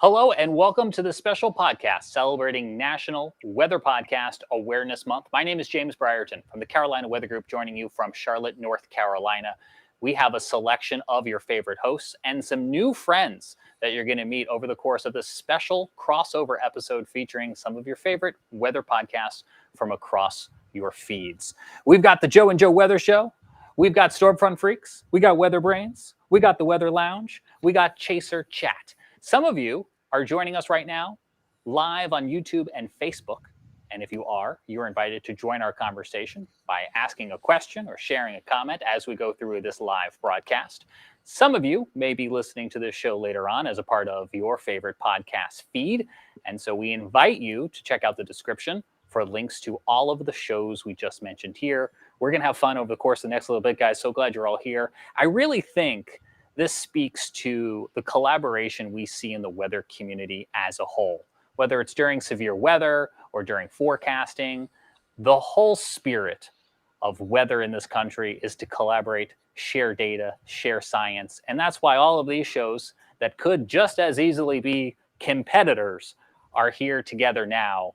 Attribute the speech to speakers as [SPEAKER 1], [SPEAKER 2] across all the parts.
[SPEAKER 1] Hello and welcome to the special podcast celebrating National Weather Podcast Awareness Month. My name is James Brierton from the Carolina Weather Group, joining you from Charlotte, North Carolina. We have a selection of your favorite hosts and some new friends that you're going to meet over the course of this special crossover episode featuring some of your favorite weather podcasts from across your feeds. We've got the Joe and Joe Weather Show. We've got Stormfront Freaks. We got Weather Brains. We got the Weather Lounge. We got Chaser Chat. Some of you are joining us right now live on YouTube and Facebook. And if you are, you're invited to join our conversation by asking a question or sharing a comment as we go through this live broadcast. Some of you may be listening to this show later on as a part of your favorite podcast feed. And so we invite you to check out the description for links to all of the shows we just mentioned here. We're going to have fun over the course of the next little bit, guys. So glad you're all here. I really think this speaks to the collaboration we see in the weather community as a whole. Whether it's during severe weather or during forecasting, the whole spirit of weather in this country is to collaborate, share data, share science. And that's why all of these shows that could just as easily be competitors are here together now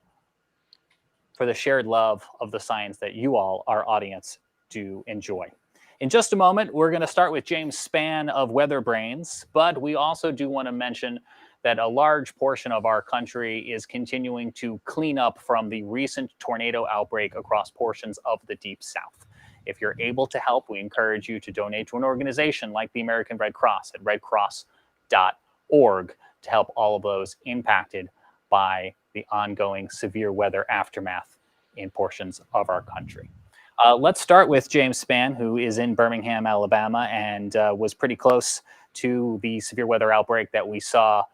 [SPEAKER 1] for the shared love of the science that you all, our audience, do enjoy. In just a moment, we're going to start with James Spann of Weather Brains, but we also do want to mention that a large portion of our country is continuing to clean up from the recent tornado outbreak across portions of the Deep South. If you're able to help, we encourage you to donate to an organization like the American Red Cross at redcross.org to help all of those impacted by the ongoing severe weather aftermath in portions of our country. Let's start with James Spann, who is in Birmingham, Alabama, and was pretty close to the severe weather outbreak that we saw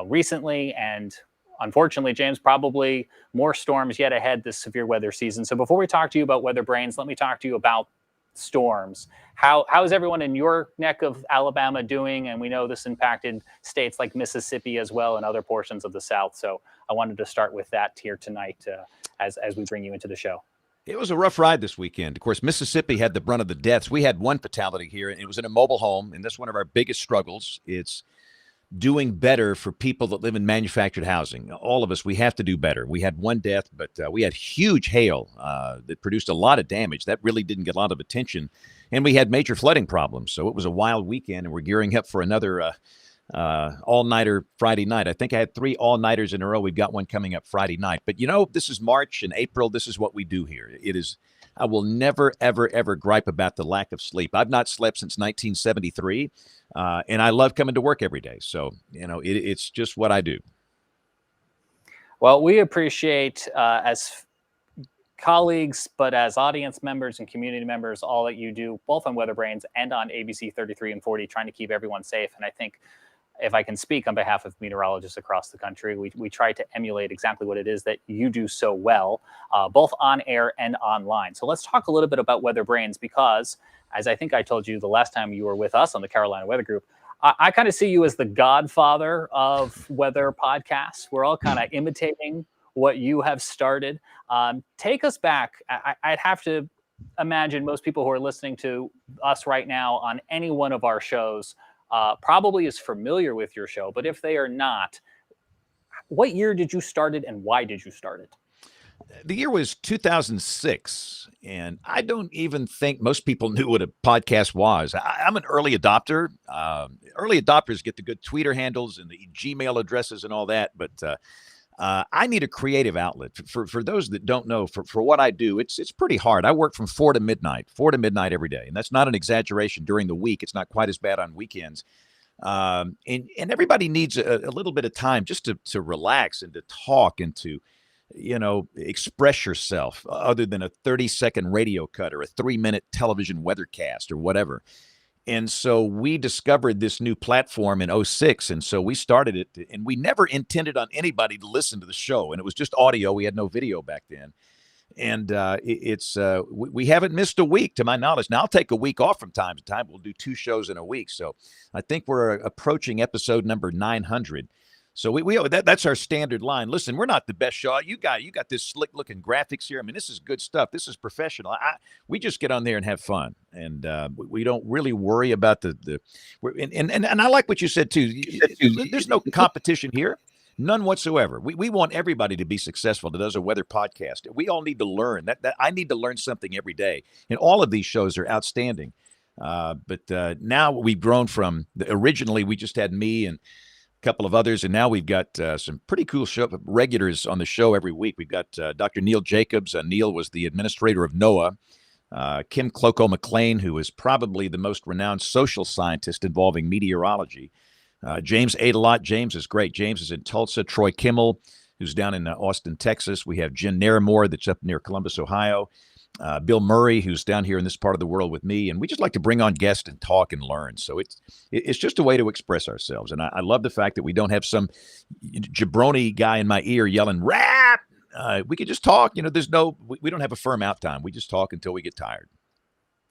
[SPEAKER 1] recently. And unfortunately, James, probably more storms yet ahead this severe weather season. So before we talk to you about Weather Brains, let me talk to you about storms. How is everyone in your neck of Alabama doing? And we know this impacted states like Mississippi as well and other portions of the South. So I wanted to start with that here tonight as we bring you into the show.
[SPEAKER 2] It was a rough ride this weekend. Of course, Mississippi had the brunt of the deaths. We had one fatality here, and it was in a mobile home, and that's one of our biggest struggles. It's doing better for people that live in manufactured housing. All of us, we have to do better. We had one death, but we had huge hail that produced a lot of damage. That really didn't get a lot of attention, and we had major flooding problems. So it was a wild weekend, and we're gearing up for another all-nighter Friday night. I think I had 3 all-nighters in a row. We've got one coming up Friday night. But, this is March and April. This is what we do here. I will never, ever, ever gripe about the lack of sleep. I've not slept since 1973, and I love coming to work every day. So, it's just what I do.
[SPEAKER 1] Well, we appreciate as colleagues, but as audience members and community members, all that you do, both on Weather Brains and on ABC 33 and 40, trying to keep everyone safe. And I think if I can speak on behalf of meteorologists across the country, we try to emulate exactly what it is that you do so well, both on air and online. So let's talk a little bit about Weather Brains, because as I think I told you the last time you were with us on the Carolina Weather Group, I kind of see you as the godfather of weather podcasts. We're all kind of imitating what you have started. Take us back. I'd have to imagine most people who are listening to us right now on any one of our shows probably is familiar with your show. But if they are not, what year did you start it and why did you start it?
[SPEAKER 2] The year was 2006, and I don't even think most people knew what a podcast was. I'm an early adopter. Early adopters get the good Twitter handles and the Gmail addresses and all that, but I need a creative outlet. For those that don't know, for what I do, it's pretty hard. I work from 4 to midnight every day. And that's not an exaggeration. During the week, it's not quite as bad on weekends. And everybody needs a little bit of time just to relax and to talk and to, express yourself other than a 30-second radio cut or a 3-minute television weathercast or whatever. And so we discovered this new platform in 2006, and so we started it, and we never intended on anybody to listen to the show, and it was just audio. We had no video back then. And we haven't missed a week, to my knowledge. Now, I'll take a week off from time to time. We'll do 2 shows in a week. So I think we're approaching episode number 900. So that's our standard line. Listen, we're not the best show. You got this slick looking graphics here. I mean, this is good stuff. This is professional. We just get on there and have fun, and we don't really worry about and I like what you said too. There's no competition here. None whatsoever. We want everybody to be successful that does a weather podcast. We all need to learn. That I need to learn something every day. And all of these shows are outstanding. But now we've grown from originally we just had me and a couple of others, and now we've got some pretty cool regulars on the show every week. We've got Dr. Neil Jacobs. Neil was the administrator of NOAA. Kim Cloko-McLean, who is probably the most renowned social scientist involving meteorology. James Adelot. James is great. James is in Tulsa. Troy Kimmel, who's down in Austin, Texas. We have Jen Naramore, that's up near Columbus, Ohio. Bill Murray, who's down here in this part of the world with me. And we just like to bring on guests and talk and learn. So it's just a way to express ourselves. And I love the fact that we don't have some jabroni guy in my ear yelling, rap. We could just talk. We don't have a firm out time. We just talk until we get tired.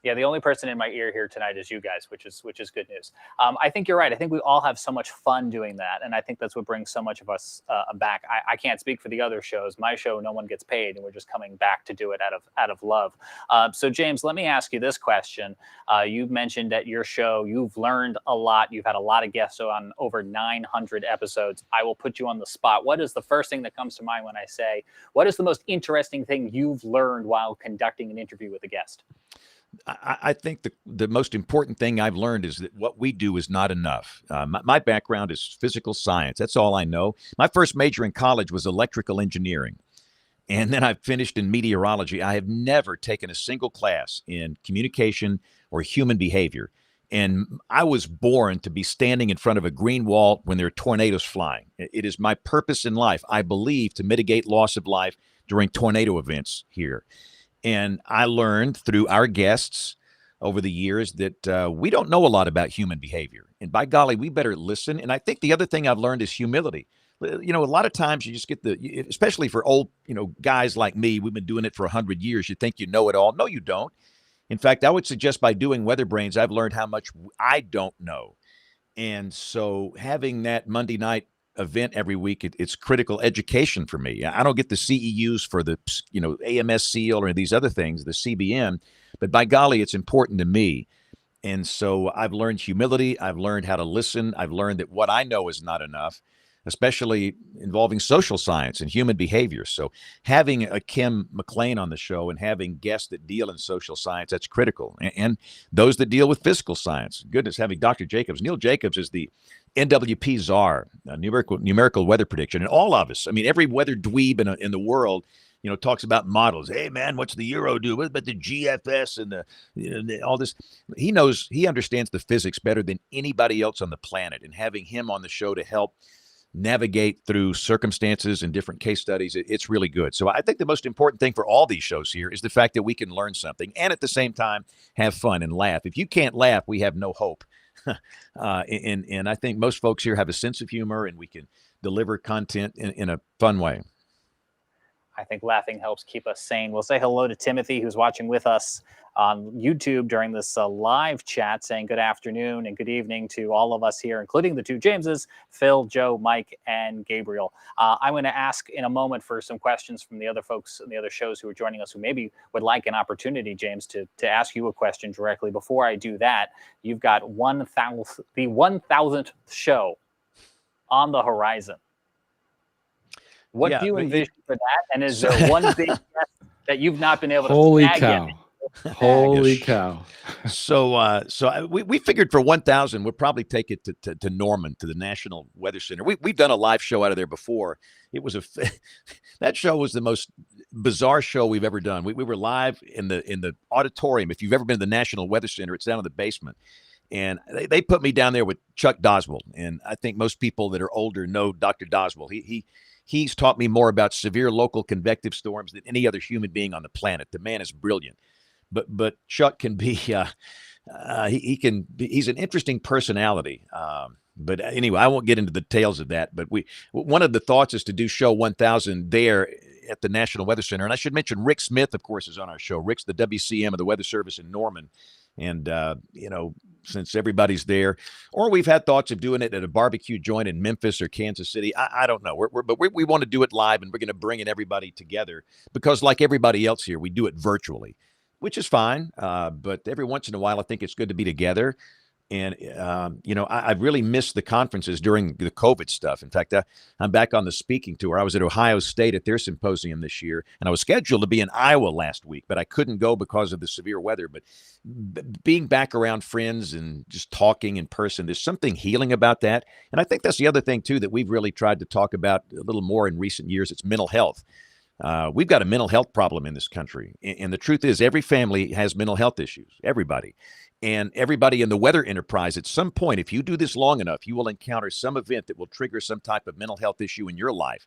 [SPEAKER 1] Yeah, the only person in my ear here tonight is you guys, which is good news. I think you're right. I think we all have so much fun doing that, and I think that's what brings so much of us back. I can't speak for the other shows. My show, no one gets paid, and we're just coming back to do it out of love. So, James, let me ask you this question. You've mentioned at your show you've learned a lot. You've had a lot of guests on over 900 episodes. I will put you on the spot. What is the first thing that comes to mind when I say, what is the most interesting thing you've learned while conducting an interview with a guest?
[SPEAKER 2] I think the most important thing I've learned is that what we do is not enough. My background is physical science. That's all I know. My first major in college was electrical engineering. And then I finished in meteorology. I have never taken a single class in communication or human behavior. And I was born to be standing in front of a green wall when there are tornadoes flying. It is my purpose in life, I believe, to mitigate loss of life during tornado events here. And I learned through our guests over the years that we don't know a lot about human behavior. And by golly, we better listen. And I think the other thing I've learned is humility. A lot of times you just get especially for old, guys like me, we've been doing it for 100 years. You think you know it all. No, you don't. In fact, I would suggest by doing Weather Brains, I've learned how much I don't know. And so having that Monday night event every week, it's critical education for me. I don't get the CEUs for the AMS SEAL or these other things, the CBN, but by golly, it's important to me. And so I've learned humility. I've learned how to listen. I've learned that what I know is not enough, especially involving social science and human behavior. So having a Kim McLean on the show and having guests that deal in social science, that's critical. And those that deal with physical science. Goodness, having Dr. Jacobs. Neil Jacobs is the NWP czar, numerical weather prediction. And all of us, every weather dweeb in the world, talks about models. Hey, man, what's the Euro do? What about the GFS and all this? He understands the physics better than anybody else on the planet. And having him on the show to help navigate through circumstances and different case studies, it's really good. So I think the most important thing for all these shows here is the fact that we can learn something and at the same time have fun and laugh. If you can't laugh, we have no hope. And I think most folks here have a sense of humor and we can deliver content in a fun way.
[SPEAKER 1] I think laughing helps keep us sane. We'll say hello to Timothy, who's watching with us on YouTube during this live chat, saying good afternoon and good evening to all of us here, including the two Jameses, Phil, Joe, Mike, and Gabriel. I'm going to ask in a moment for some questions from the other folks in the other shows who are joining us, who maybe would like an opportunity, James, to ask you a question directly. Before I do that, you've got the 1,000th show on the horizon. What do you envision for that? And is there one big guest that you've not been able to snag yet?
[SPEAKER 3] Holy cow.
[SPEAKER 2] So we figured for 1,000, we'll probably take it to Norman, to the National Weather Center. We've done a live show out of there before. It was that show was the most bizarre show we've ever done. We were live in the auditorium. If you've ever been to the National Weather Center, it's down in the basement. And they put me down there with Chuck Doswell. And I think most people that are older know Dr. Doswell. He's taught me more about severe local convective storms than any other human being on the planet. The man is brilliant. But Chuck can be he's an interesting personality. But anyway, I won't get into the details of that. But one of the thoughts is to do show 1,000 there at the National Weather Center. And I should mention Rick Smith, of course, is on our show. Rick's the WCM of the Weather Service in Norman. And, since everybody's there, or we've had thoughts of doing it at a barbecue joint in Memphis or Kansas City. I don't know. But we want to do it live, and we're going to bring in everybody together because like everybody else here, we do it virtually, which is fine. But every once in a while, I think it's good to be together. And, I've really missed the conferences during the COVID stuff. In fact, I'm back on the speaking tour. I was at Ohio State at their symposium this year, and I was scheduled to be in Iowa last week, but I couldn't go because of the severe weather. But being back around friends and just talking in person, there's something healing about that. And I think that's the other thing, too, that we've really tried to talk about a little more in recent years. It's mental health. We've got a mental health problem in this country. And the truth is, every family has mental health issues, everybody. And everybody in the weather enterprise, at some point, if you do this long enough, you will encounter some event that will trigger some type of mental health issue in your life.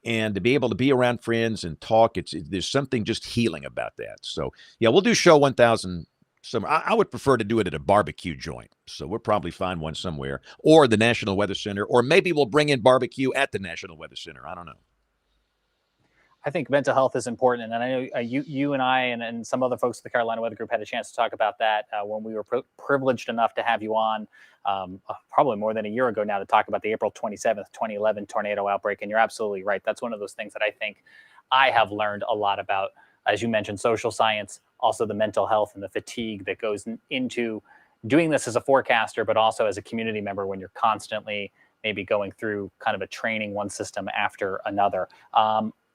[SPEAKER 2] And to be able to be around friends and talk, there's something just healing about that. So, yeah, we'll do show 1000 summer. I would prefer to do it at a barbecue joint. So we'll probably find one somewhere, or the National Weather Center, or maybe we'll bring in barbecue at the National Weather Center. I don't know.
[SPEAKER 1] I think mental health is important, and I know you and I and some other folks at the Carolina Weather Group had a chance to talk about that when we were privileged enough to have you on probably more than a year ago now to talk about the April 27th, 2011 tornado outbreak. And you're absolutely right. That's one of those things that I think I have learned a lot about, as you mentioned, social science, also the mental health and the fatigue that goes into doing this as a forecaster, but also as a community member when you're constantly maybe going through kind of a training one system after another.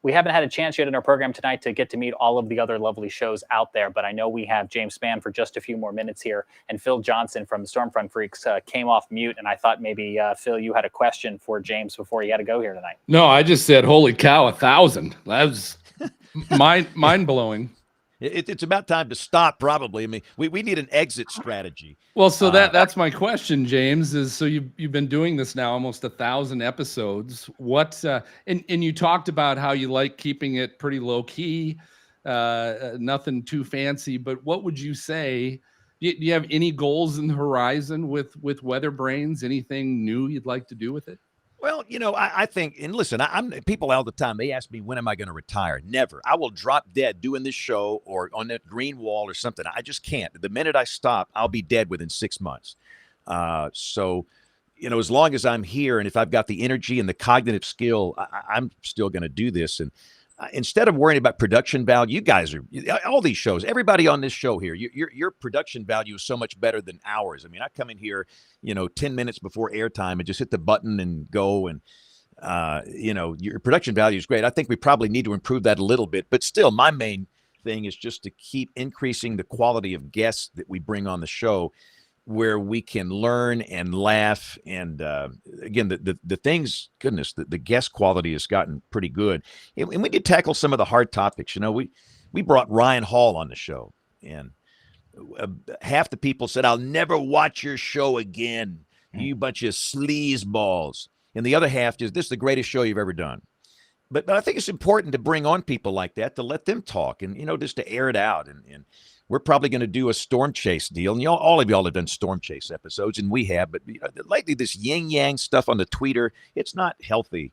[SPEAKER 1] We haven't had a chance yet in our program tonight to get to meet all of the other lovely shows out there, but I know we have James Spann for just a few more minutes here, and Phil Johnson from the Stormfront Freaks came off mute, and I thought maybe, Phil, you had a question for James before he had to go here tonight.
[SPEAKER 3] No, I just said, holy cow, 1,000. That was mind-blowing.
[SPEAKER 2] It's about time to stop, probably. I mean, we need an exit strategy.
[SPEAKER 3] Well, so that's my question, James, is so you've been doing this now almost 1,000 episodes. What and you talked about how you like keeping it pretty low key, nothing too fancy. But what would you say? Do you have any goals in the horizon with Weather Brains? Anything new you'd like to do with it?
[SPEAKER 2] Well, I think, and listen, I'm people all the time, they ask me, when am I going to retire? Never. I will drop dead doing this show or on that green wall or something. I just can't. The minute I stop, I'll be dead within 6 months. So, as long as I'm here and if I've got the energy and the cognitive skill, I'm still going to do this. And instead of worrying about production value, you guys are, all these shows, everybody on this show here, your production value is so much better than ours. I mean, I come in here, 10 minutes before airtime and just hit the button and go. And, your production value is great. I think we probably need to improve that a little bit. But still, my main thing is just to keep increasing the quality of guests that we bring on the show, where we can learn and laugh. And again, the things, goodness, the guest quality has gotten pretty good. And we did tackle some of the hard topics. We brought Ryan Hall on the show, and half the people said, "I'll never watch your show again, you bunch of sleazeballs." And the other half just, "This is the greatest show you've ever done." But I think it's important to bring on people like that, to let them talk and, just to air it out. And we're probably going to do a storm chase deal. And all of y'all have done storm chase episodes, and we have. But lately, this yin-yang stuff on the tweeter, it's not healthy.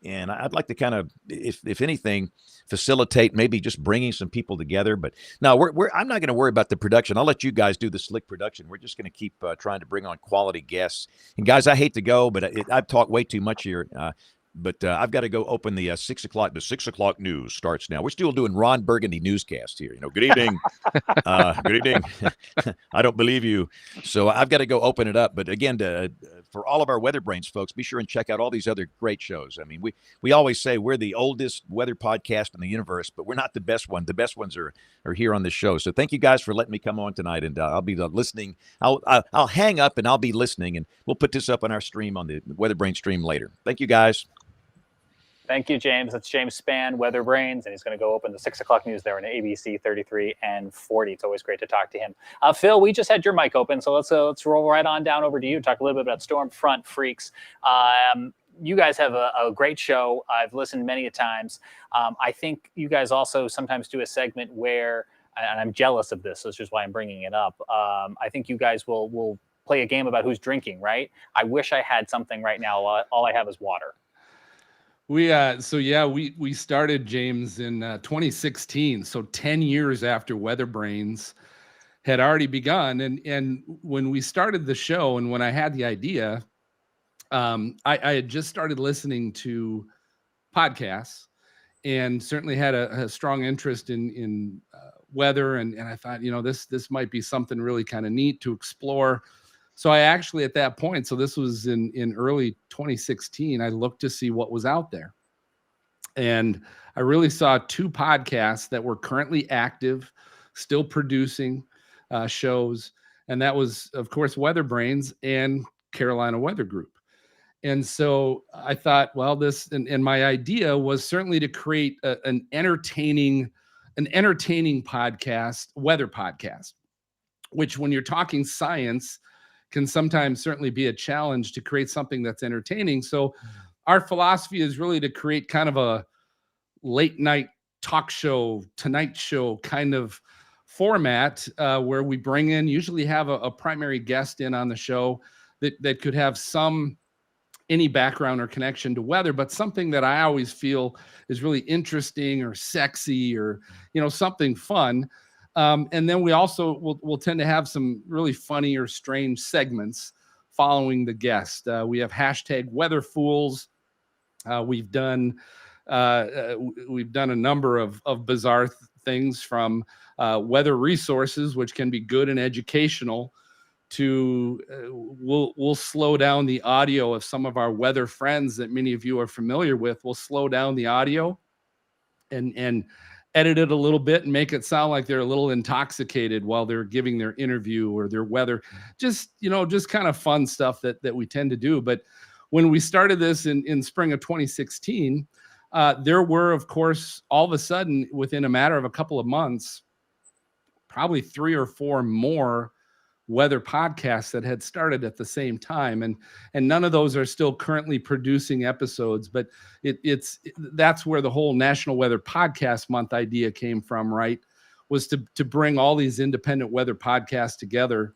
[SPEAKER 2] And I'd like to kind of, if anything, facilitate maybe just bringing some people together. But no, I'm not going to worry about the production. I'll let you guys do the slick production. We're just going to keep trying to bring on quality guests. And guys, I hate to go, but I've talked way too much here. But I've got to go open the 6 o'clock. The 6 o'clock news starts now. We're still doing Ron Burgundy newscast here. Good evening. Good evening. I don't believe you. So I've got to go open it up. But again, for all of our Weather Brains folks, be sure and check out all these other great shows. I mean, we always say we're the oldest weather podcast in the universe, but we're not the best one. The best ones are here on this show. So thank you guys for letting me come on tonight, and I'll be listening. I'll hang up and I'll be listening, and we'll put this up on our stream on the Weather Brain stream later. Thank you guys.
[SPEAKER 1] Thank you, James. That's James Spann, Weather Brains, and he's going to go open the 6 o'clock news there on ABC 33 and 40. It's always great to talk to him. Phil, we just had your mic open, so let's roll right on down over to you. Talk a little bit about Stormfront Freaks. You guys have a great show. I've listened many a times. I think you guys also sometimes do a segment where, and I'm jealous of this, so this is why I'm bringing it up. I think you guys will play a game about who's drinking, right? I wish I had something right now. All I have is water.
[SPEAKER 3] We started, James, in 2016, so 10 years after Weather Brains had already begun. And when we started the show and when I had the idea, I had just started listening to podcasts and certainly had a strong interest in weather. And I thought, this might be something really kind of neat to explore. So I actually, at that point, so this was in early 2016, I looked to see what was out there. And I really saw 2 podcasts that were currently active, still producing shows. And that was, of course, Weather Brains and Carolina Weather Group. And so I thought, well, this, and my idea was certainly to create an entertaining podcast, weather podcast, which when you're talking science can sometimes certainly be a challenge to create something that's entertaining. So our philosophy is really to create kind of a late night talk show, Tonight Show kind of format where we bring in, usually have a primary guest in on the show that could have any background or connection to weather, but something that I always feel is really interesting or sexy or, something fun. And then we also will tend to have some really funny or strange segments following the guest. We have hashtag Weather Fools. We've done a number of bizarre things from weather resources, which can be good and educational, to we'll slow down the audio of some of our weather friends that many of you are familiar with. We'll slow down the audio and edit it a little bit and make it sound like they're a little intoxicated while they're giving their interview or their weather. Just kind of fun stuff that we tend to do. But when we started this in spring of 2016, there were, of course, all of a sudden, within a matter of a couple of months, probably 3 or 4 more weather podcasts that had started at the same time, and none of those are still currently producing episodes, but that's where the whole National Weather Podcast Month idea came from, right? Was to bring all these independent weather podcasts together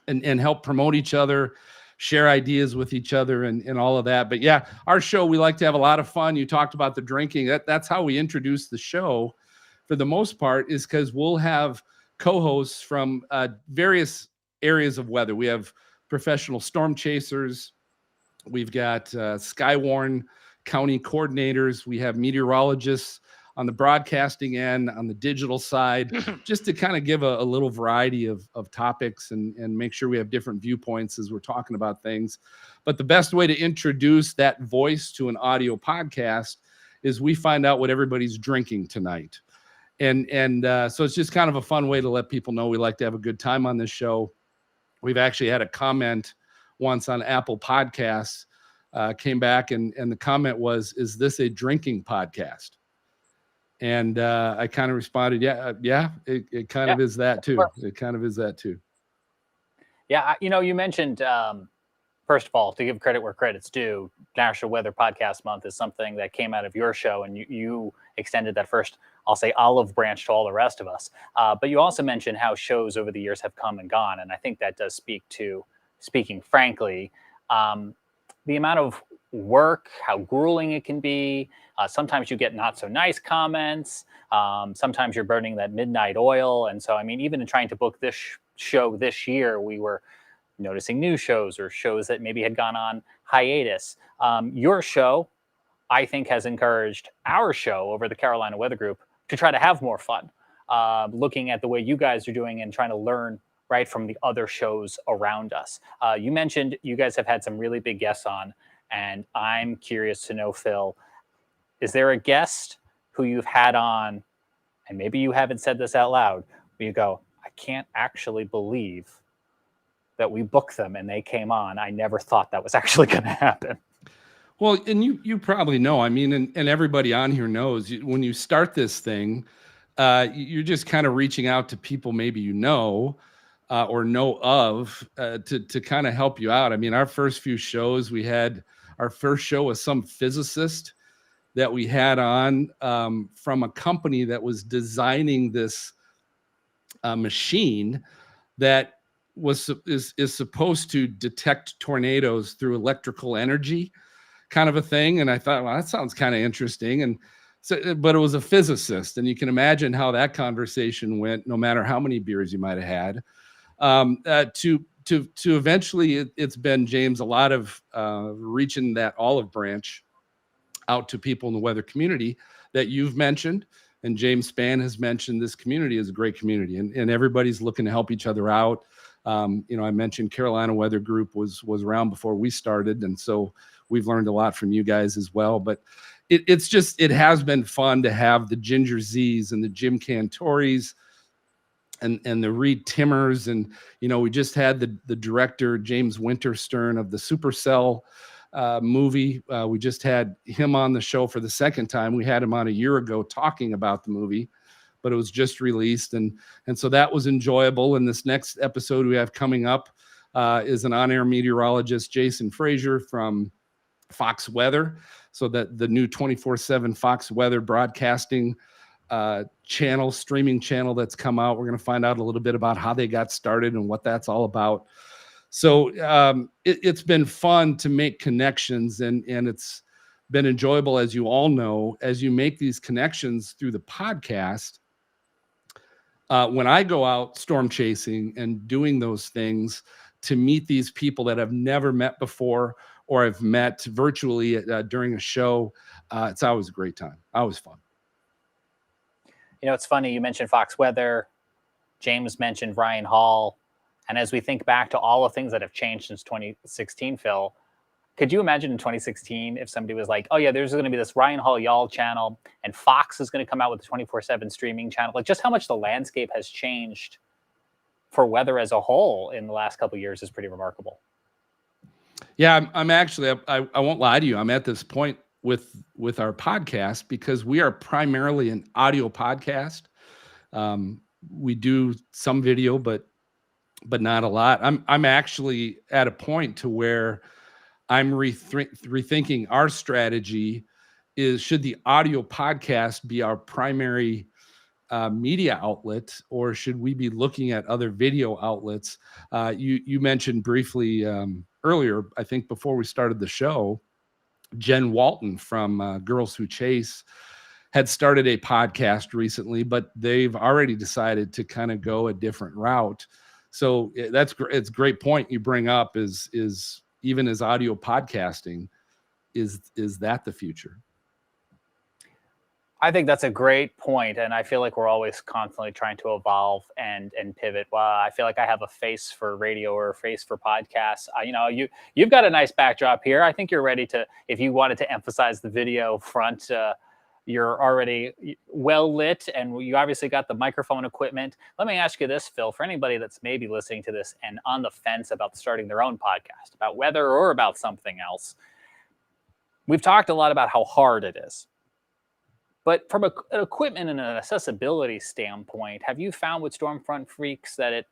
[SPEAKER 3] and help promote each other, share ideas with each other, and all of that. But yeah, our show, we like to have a lot of fun. You talked about the drinking. That's how we introduce the show for the most part, is because we'll have co-hosts from various areas of weather. We have professional storm chasers. We've got Skywarn County coordinators. We have meteorologists on the broadcasting end, on the digital side, just to kind of give a little variety of topics and make sure we have different viewpoints as we're talking about things. But the best way to introduce that voice to an audio podcast is we find out what everybody's drinking tonight. And so it's just kind of a fun way to let people know we like to have a good time on this show. We've actually had a comment once on Apple Podcasts, came back and the comment was, "Is this a drinking podcast?" And I kind of responded, yeah, it kind of is that too. It kind of is that too.
[SPEAKER 1] Yeah, you mentioned, first of all, to give credit where credit's due, National Weather Podcast Month is something that came out of your show, and you extended that first, I'll say, olive branch to all the rest of us. But you also mentioned how shows over the years have come and gone, and I think that does speak to, speaking frankly, the amount of work, how grueling it can be. Sometimes you get not so nice comments. Sometimes you're burning that midnight oil. And so, I mean, even in trying to book this show this year, we were noticing new shows or shows that maybe had gone on hiatus. Your show, I think, has encouraged our show over the Carolina Weather Group to try to have more fun, looking at the way you guys are doing and trying to learn right from the other shows around us. You mentioned you guys have had some really big guests on, and I'm curious to know, Phil, is there a guest who you've had on, and maybe you haven't said this out loud, where you go, I can't actually believe that we booked them and they came on. I never thought that was actually going to happen.
[SPEAKER 3] Well, and you probably know, I mean, and everybody on here knows, when you start this thing, you're just kind of reaching out to people maybe you know, or know of, to kind of help you out. I mean, our first few shows, our first show was some physicist that we had on from a company that was designing this machine that is supposed to detect tornadoes through electrical energy, kind of a thing. And I thought, well, that sounds kind of interesting. And so, but it was a physicist, and you can imagine how that conversation went, no matter how many beers you might have had. To eventually, it's been, James, a lot of reaching that olive branch out to people in the weather community that you've mentioned, and James Spann has mentioned. This community is a great community, and everybody's looking to help each other out. I mentioned Carolina Weather Group was around before we started, and so we've learned a lot from you guys as well. But it has been fun to have the Ginger Z's and the Jim Cantoris and the Reed Timmers, and we just had the director James Winterstern of the Supercell movie. We just had him on the show for the second time. We had him on a year ago talking about the movie, but it was just released, and so that was enjoyable. And this next episode we have coming up is an on-air meteorologist, Jason Frazier from Fox Weather. So that the new 24/7 Fox Weather broadcasting channel, streaming channel that's come out. We're going to find out a little bit about how they got started and what that's all about. So it's been fun to make connections, and it's been enjoyable, as you all know, as you make these connections through the podcast. When I go out storm chasing and doing those things to meet these people that I've never met before or I've met virtually during a show, it's always a great time. Always fun.
[SPEAKER 1] It's funny. You mentioned Fox Weather. James mentioned Ryan Hall. And as we think back to all the things that have changed since 2016, Phil, could you imagine in 2016 if somebody was like, oh, yeah, there's going to be this Ryan Hall Y'all channel and Fox is going to come out with a 24/7 streaming channel? Like, just how much the landscape has changed for weather as a whole in the last couple of years is pretty remarkable.
[SPEAKER 3] Yeah, I'm actually, I won't lie to you. I'm at this point with our podcast because we are primarily an audio podcast. We do some video, but not a lot. I'm actually at a point to where I'm rethinking our strategy. Should the audio podcast be our primary media outlet, or should we be looking at other video outlets? You mentioned briefly earlier, I think before we started the show, Jen Walton from Girls Who Chase had started a podcast recently, but they've already decided to kind of go a different route. So it's a great point you bring up, is even as audio podcasting, is that the future?
[SPEAKER 1] I think that's a great point, and I feel like we're always constantly trying to evolve and pivot. Well, I feel like I have a face for radio or a face for podcasts. You've got a nice backdrop here. I think you're ready to, if you wanted to emphasize the video front, you're already well lit, and you obviously got the microphone equipment. Let me ask you this, Phil, for anybody that's maybe listening to this and on the fence about starting their own podcast, about weather or about something else. We've talked a lot about how hard it is. But from an equipment and an accessibility standpoint, have you found with Stormfront Freaks that it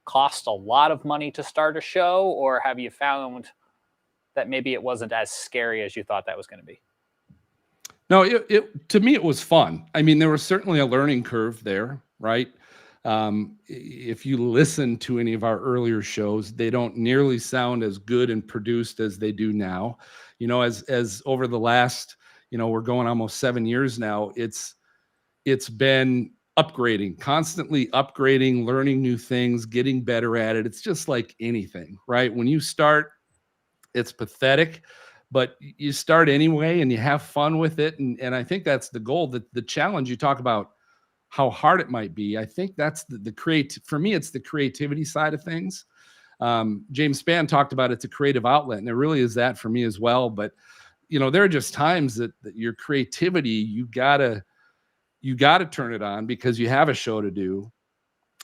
[SPEAKER 1] costs a lot of money to start a show, or have you found that maybe it wasn't as scary as you thought that was going to be?
[SPEAKER 3] No, to me, it was fun. I mean, there was certainly a learning curve there, right? If you listen to any of our earlier shows, they don't nearly sound as good and produced as they do now. As over the last, we're going almost 7 years now, it's been upgrading, constantly upgrading, learning new things, getting better at it. It's just like anything, right? When you start, it's pathetic, but you start anyway and you have fun with it. And I think that's the goal. The challenge, you talk about how hard it might be. I think that's for me, it's the creativity side of things. James Spann talked about it's a creative outlet, and it really is that for me as well. But there are just times that your creativity, you gotta turn it on because you have a show to do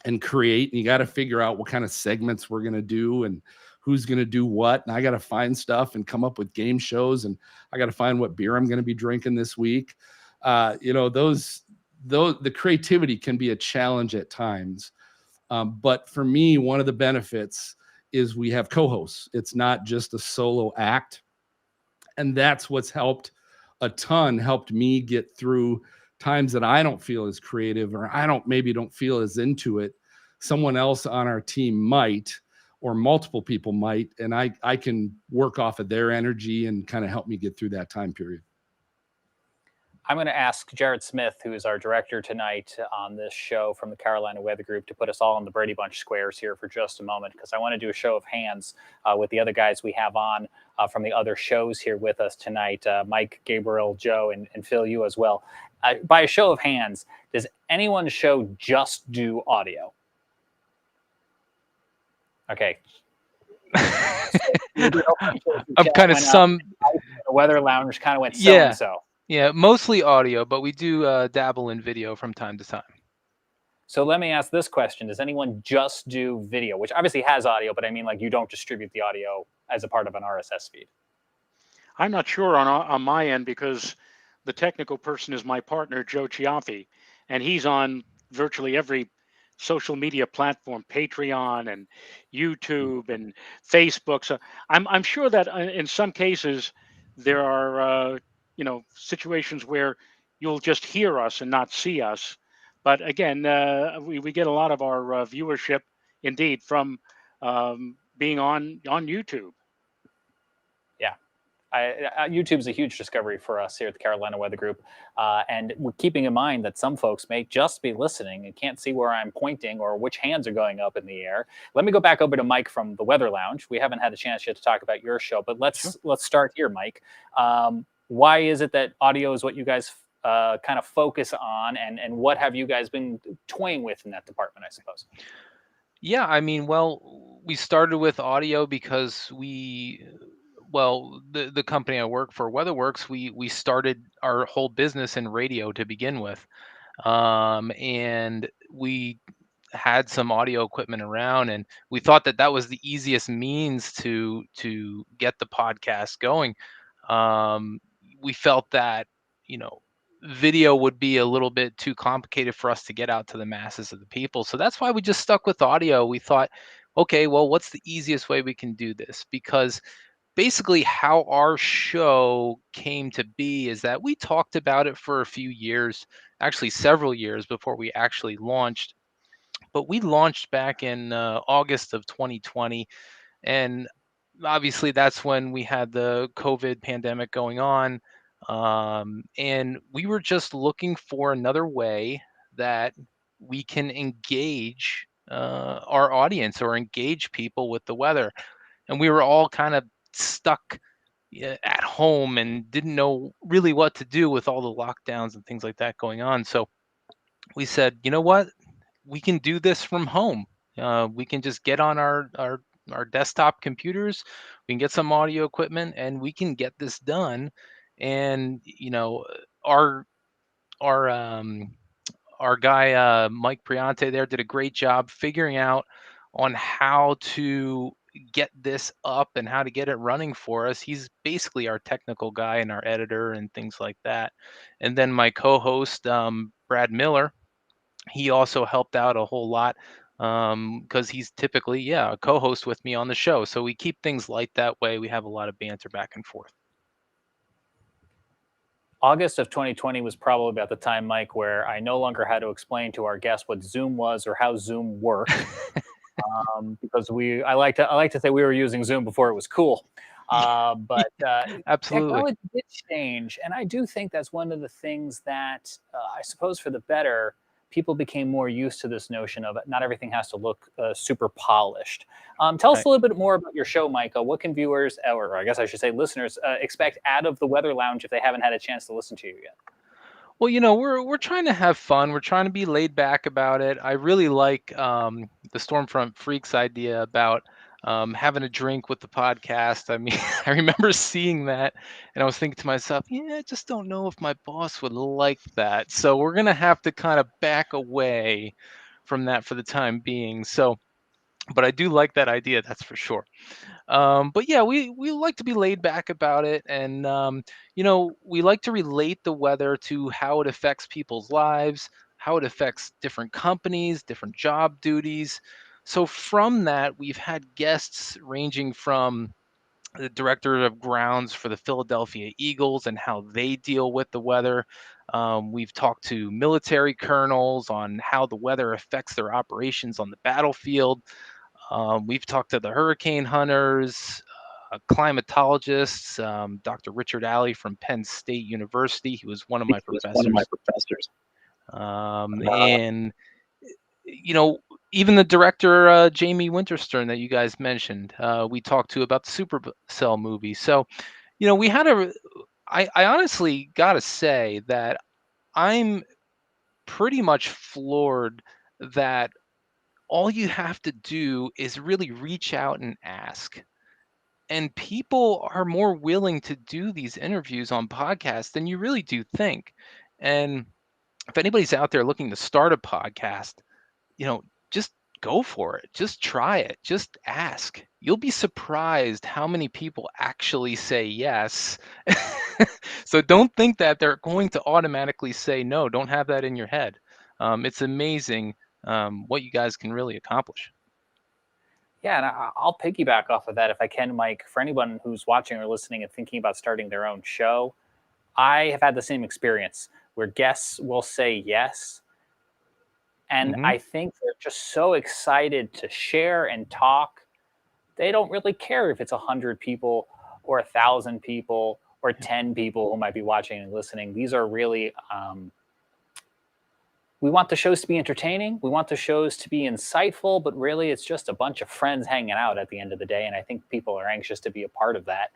[SPEAKER 3] and create, and you got to figure out what kind of segments we're going to do and who's going to do what. And I got to find stuff and come up with game shows, and I got to find what beer I'm going to be drinking this week. The creativity can be a challenge at times. But for me, one of the benefits is we have co-hosts. It's not just a solo act. And that's what's helped me get through times that I don't feel as creative, or I don't feel as into it. Someone else on our team might, or multiple people might, and I can work off of their energy and kind of help me get through that time period.
[SPEAKER 1] I'm going to ask Jared Smith, who is our director tonight on this show from the Carolina Weather Group, to put us all in the Brady Bunch squares here for just a moment, because I want to do a show of hands with the other guys we have on from the other shows here with us tonight, Mike, Gabriel, Joe, and Phil, you as well. By a show of hands, does anyone's show just do audio? Okay.
[SPEAKER 4] I'm kind of some.
[SPEAKER 1] The Weather Lounge kind of went so
[SPEAKER 4] Yeah.
[SPEAKER 1] and so.
[SPEAKER 4] Yeah, mostly audio, but we do dabble in video from time to time.
[SPEAKER 1] So let me ask this question. Does anyone just do video, which obviously has audio, but I mean, like, you don't distribute the audio as a part of an RSS feed?
[SPEAKER 5] I'm not sure on my end, because the technical person is my partner, Joe Chiaffi, and he's on virtually every social media platform, Patreon and YouTube and Facebook. So I'm sure that in some cases there are situations where you'll just hear us and not see us. But again, we get a lot of our viewership indeed from being on YouTube.
[SPEAKER 1] YouTube's a huge discovery for us here at the Carolina Weather Group. And we're keeping in mind that some folks may just be listening and can't see where I'm pointing or which hands are going up in the air. Let me go back over to Mike from the Weather Lounge. We haven't had a chance yet to talk about your show, but let's start here, Mike. Why is it that audio is what you guys kind of focus on, and what have you guys been toying with in that department, I suppose?
[SPEAKER 4] Yeah, I mean, well, we started with audio because the company I work for, WeatherWorks, we started our whole business in radio to begin with, and we had some audio equipment around, and we thought that was the easiest means to get the podcast going. We felt that video would be a little bit too complicated for us to get out to the masses of the people, so that's why we just stuck with audio. We thought, okay, well, what's the easiest way we can do this? Because basically how our show came to be is that we talked about it for a few years, actually several years before we actually launched. But we launched back in August of 2020. And obviously that's when we had the COVID pandemic going on. And we were just looking for another way that we can engage our audience or engage people with the weather. And we were all kind of stuck at home and didn't know really what to do with all the lockdowns and things like that going on. So we said, you know what, we can do this from home. We can just get on our desktop computers, we can get some audio equipment, and we can get this done. And our our um, our guy Mike Priante there did a great job figuring out on how to get this up and how to get it running for us. He's basically our technical guy and our editor and things like that. And then my co-host Brad Miller, he also helped out a whole lot because he's typically a co-host with me on the show. So we keep things light that way. We have a lot of banter back and forth.
[SPEAKER 1] August of 2020 was probably about the time, Mike, where I no longer had to explain to our guests what Zoom was or how Zoom worked, because I like to say we were using Zoom before it was cool. But
[SPEAKER 4] Absolutely,
[SPEAKER 1] technology did change, and I do think that's one of the things that I suppose for the better, people became more used to this notion of not everything has to look super polished. Tell us a little bit more about your show, Micah. What can viewers, or I guess I should say listeners, expect out of the Weather Lounge if they haven't had a chance to listen to you yet?
[SPEAKER 4] Well, we're trying to have fun. We're trying to be laid back about it. I really like the Stormfront Freaks idea about having a drink with the podcast. I mean, I remember seeing that and I was thinking to myself, I just don't know if my boss would like that. So we're going to have to kind of back away from that for the time being. So, but I do like that idea, that's for sure. But yeah, we like to be laid back about it. And, we like to relate the weather to how it affects people's lives, how it affects different companies, different job duties. So from that, we've had guests ranging from the director of grounds for the Philadelphia Eagles and how they deal with the weather. We've talked to military colonels on how the weather affects their operations on the battlefield. We've talked to the hurricane hunters, climatologists, Dr. Richard Alley from Penn State University. He was one of my professors. And even the director, Jamie Winterstern, that you guys mentioned, we talked to about the Supercell movie. So, we had I honestly got to say that I'm pretty much floored that all you have to do is really reach out and ask. And people are more willing to do these interviews on podcasts than you really do think. And if anybody's out there looking to start a podcast, just go for it. Just try it. Just ask. You'll be surprised how many people actually say yes. So don't think that they're going to automatically say no. Don't have that in your head. It's amazing what you guys can really accomplish.
[SPEAKER 1] Yeah, and I'll piggyback off of that if I can, Mike. For anyone who's watching or listening and thinking about starting their own show, I have had the same experience where guests will say yes. And I think they're just so excited to share and talk. They don't really care if it's 100 people or 1,000 people or 10 people who might be watching and listening. These are really, we want the shows to be entertaining. We want the shows to be insightful, but really it's just a bunch of friends hanging out at the end of the day. And I think people are anxious to be a part of that.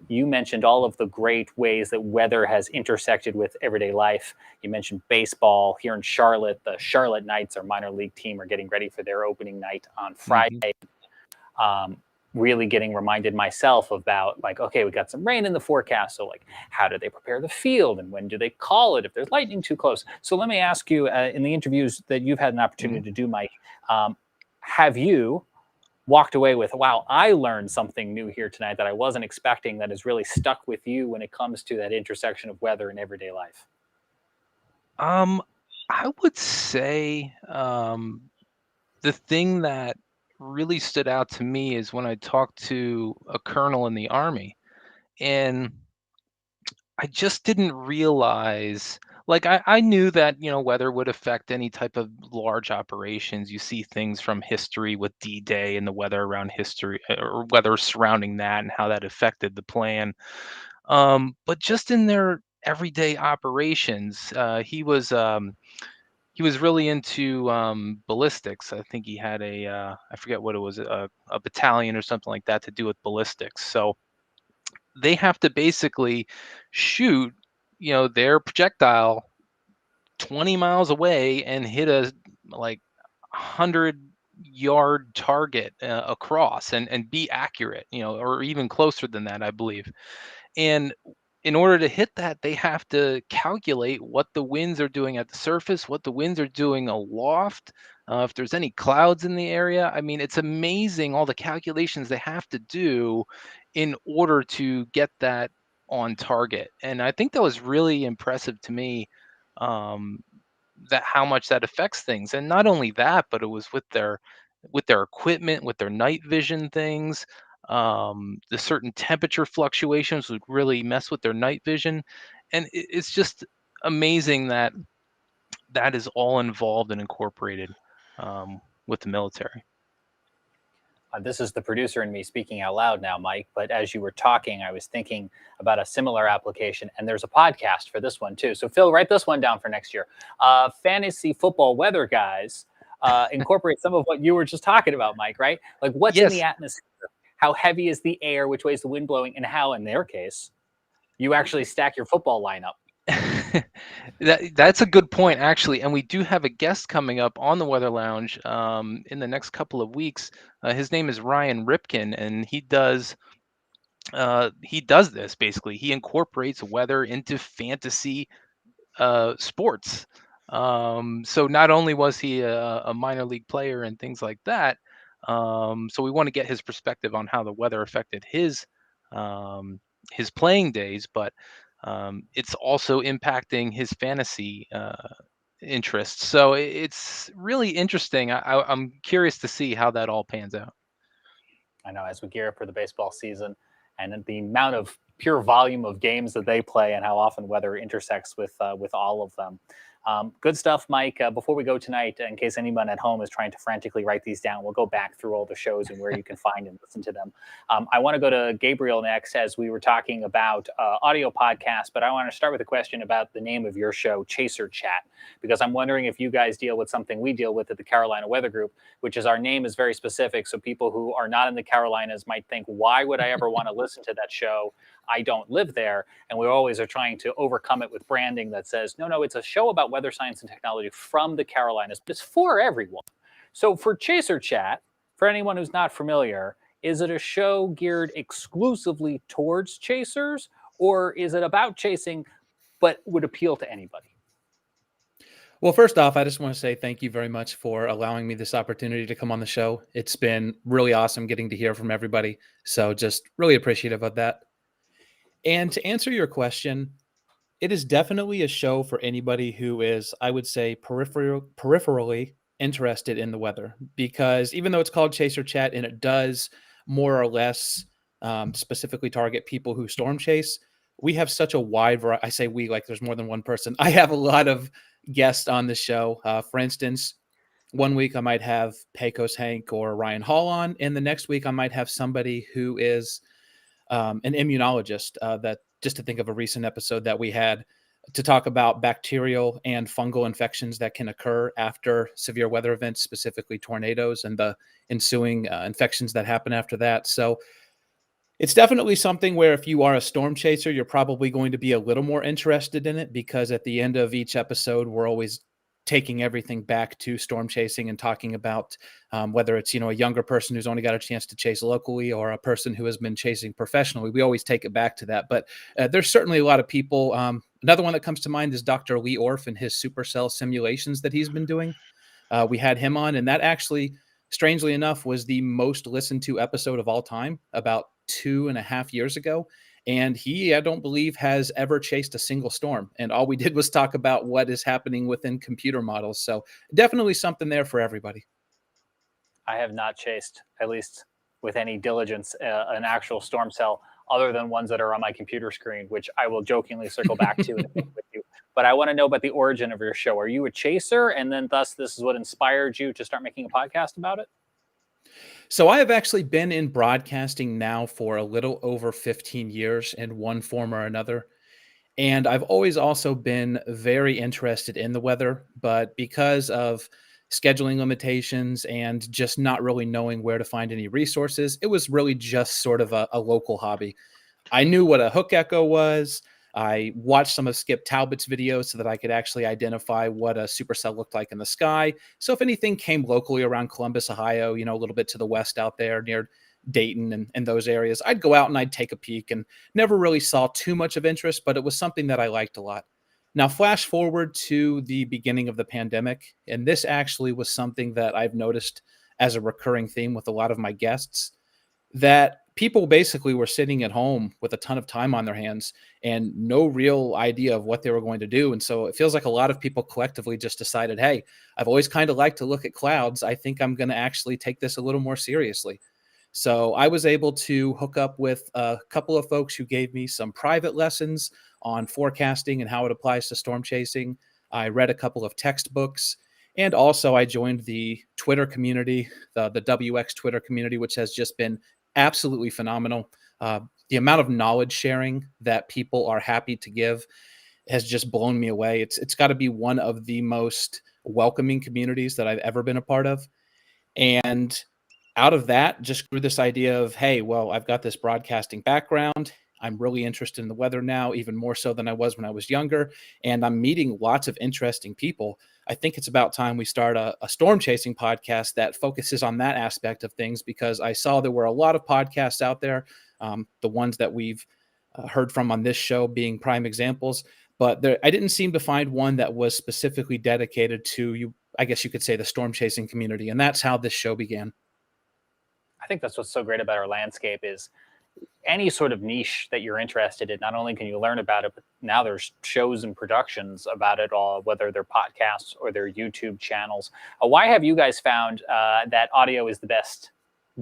[SPEAKER 1] You mentioned all of the great ways that weather has intersected with everyday life. You mentioned baseball here in Charlotte. The Charlotte Knights, our minor league team, are getting ready for their opening night on Friday. Really getting reminded myself about, like, okay, we got some rain in the forecast. So like, how do they prepare the field and when do they call it if there's lightning too close? So let me ask you, in the interviews that you've had an opportunity to do, Mike, have you walked away with, wow, I learned something new here tonight that I wasn't expecting, that has really stuck with you when it comes to that intersection of weather and everyday life?
[SPEAKER 4] I would say the thing that really stood out to me is when I talked to a colonel in the Army, and I just didn't realize, like, I knew that, weather would affect any type of large operations. You see things from history with D-Day and the weather around history, or weather surrounding that and how that affected the plan. But just in their everyday operations, he was really into ballistics. I think he had I forget what it was, a battalion or something like that to do with ballistics. So they have to basically shoot, their projectile 20 miles away and hit a like 100-yard target across, and be accurate, or even closer than that, I believe. And in order to hit that, they have to calculate what the winds are doing at the surface, what the winds are doing aloft, if there's any clouds in the area. I mean, it's amazing all the calculations they have to do in order to get that on target. And I think that was really impressive to me, um, that how much that affects things. And not only that, but it was with their equipment, with their night vision things. The certain temperature fluctuations would really mess with their night vision, and it's just amazing that that is all involved and incorporated with the military.
[SPEAKER 1] This is the producer and me speaking out loud now, Mike. But as you were talking, I was thinking about a similar application, and there's a podcast for this one too. So Phil, write this one down for next year. Fantasy football weather guys incorporate some of what you were just talking about, Mike. Right? Like, what's in the atmosphere? How heavy is the air? Which way is the wind blowing? And how, in their case, you actually stack your football lineup.
[SPEAKER 4] That's a good point, actually, and we do have a guest coming up on the Weather Lounge in the next couple of weeks. His name is Ryan Ripken, and he does this basically. He incorporates weather into fantasy sports. So not only was he a minor league player and things like that, so we want to get his perspective on how the weather affected his playing days, but it's also impacting his fantasy interests. So it's really interesting. I'm curious to see how that all pans out.
[SPEAKER 1] I know, as we gear up for the baseball season and the amount of pure volume of games that they play and how often weather intersects with all of them. Good stuff, Mike. Before we go tonight, in case anyone at home is trying to frantically write these down, we'll go back through all the shows and where you can find and listen to them. I want to go to Gabriel next, as we were talking about audio podcasts, but I want to start with a question about the name of your show, Chaser Chat, because I'm wondering if you guys deal with something we deal with at the Carolina Weather Group, which is our name is very specific. So people who are not in the Carolinas might think, why would I ever want to listen to that show? I don't live there. And we always are trying to overcome it with branding that says, no, it's a show about weather science and technology from the Carolinas, but it's for everyone. So for Chaser Chat, for anyone who's not familiar, is it a show geared exclusively towards chasers, or is it about chasing but would appeal to anybody?
[SPEAKER 6] Well, first off, I just want to say thank you very much for allowing me this opportunity to come on the show. It's been really awesome getting to hear from everybody. So just really appreciative of that. And to answer your question, it is definitely a show for anybody who is, I would say, peripherally interested in the weather. Because even though it's called Chaser Chat and it does more or less specifically target people who storm chase, we have such a wide variety. I say we like there's more than one person. I have a lot of guests on the show. For instance, one week I might have Pecos Hank or Ryan Hall on, and the next week I might have somebody who is an immunologist. That just to think of a recent episode that we had to talk about bacterial and fungal infections that can occur after severe weather events, specifically tornadoes and the ensuing infections that happen after that. So it's definitely something where if you are a storm chaser, you're probably going to be a little more interested in it, because at the end of each episode, we're always taking everything back to storm chasing and talking about whether it's, a younger person who's only got a chance to chase locally or a person who has been chasing professionally. We always take it back to that. But there's certainly a lot of people. Another one that comes to mind is Dr. Lee Orff and his supercell simulations that he's been doing. We had him on, and that actually, strangely enough, was the most listened to episode of all time, about 2.5 years ago. And he, I don't believe, has ever chased a single storm. And all we did was talk about what is happening within computer models. So definitely something there for everybody.
[SPEAKER 1] I have not chased, at least with any diligence, an actual storm cell other than ones that are on my computer screen, which I will jokingly circle back to with you. But I want to know about the origin of your show. Are you a chaser, and then thus this is what inspired you to start making a podcast about it?
[SPEAKER 6] So I have actually been in broadcasting now for a little over 15 years in one form or another. And I've always also been very interested in the weather, but because of scheduling limitations and just not really knowing where to find any resources, it was really just sort of a local hobby. I knew what a hook echo was. I watched some of Skip Talbot's videos so that I could actually identify what a supercell looked like in the sky. So if anything came locally around Columbus, Ohio, a little bit to the west out there near Dayton and those areas, I'd go out and I'd take a peek, and never really saw too much of interest, but it was something that I liked a lot. Now, flash forward to the beginning of the pandemic, and this actually was something that I've noticed as a recurring theme with a lot of my guests, that people basically were sitting at home with a ton of time on their hands and no real idea of what they were going to do. And so it feels like a lot of people collectively just decided, hey, I've always kind of liked to look at clouds. I think I'm going to actually take this a little more seriously. So I was able to hook up with a couple of folks who gave me some private lessons on forecasting and how it applies to storm chasing. I read a couple of textbooks, and also I joined the Twitter community, the WX Twitter community, which has just been absolutely phenomenal. The amount of knowledge sharing that people are happy to give has just blown me away. It's got to be one of the most welcoming communities that I've ever been a part of. And out of that just grew this idea of, hey, well, I've got this broadcasting background. I'm really interested in the weather now, even more so than I was when I was younger. And I'm meeting lots of interesting people. I think it's about time we start a storm chasing podcast that focuses on that aspect of things, because I saw there were a lot of podcasts out there, the ones that we've heard from on this show being prime examples. But I didn't seem to find one that was specifically dedicated to, I guess you could say, the storm chasing community. And that's how this show began.
[SPEAKER 1] I think that's what's so great about our landscape is any sort of niche that you're interested in, not only can you learn about it, but now there's shows and productions about it all, whether they're podcasts or they're YouTube channels. Why have you guys found that audio is the best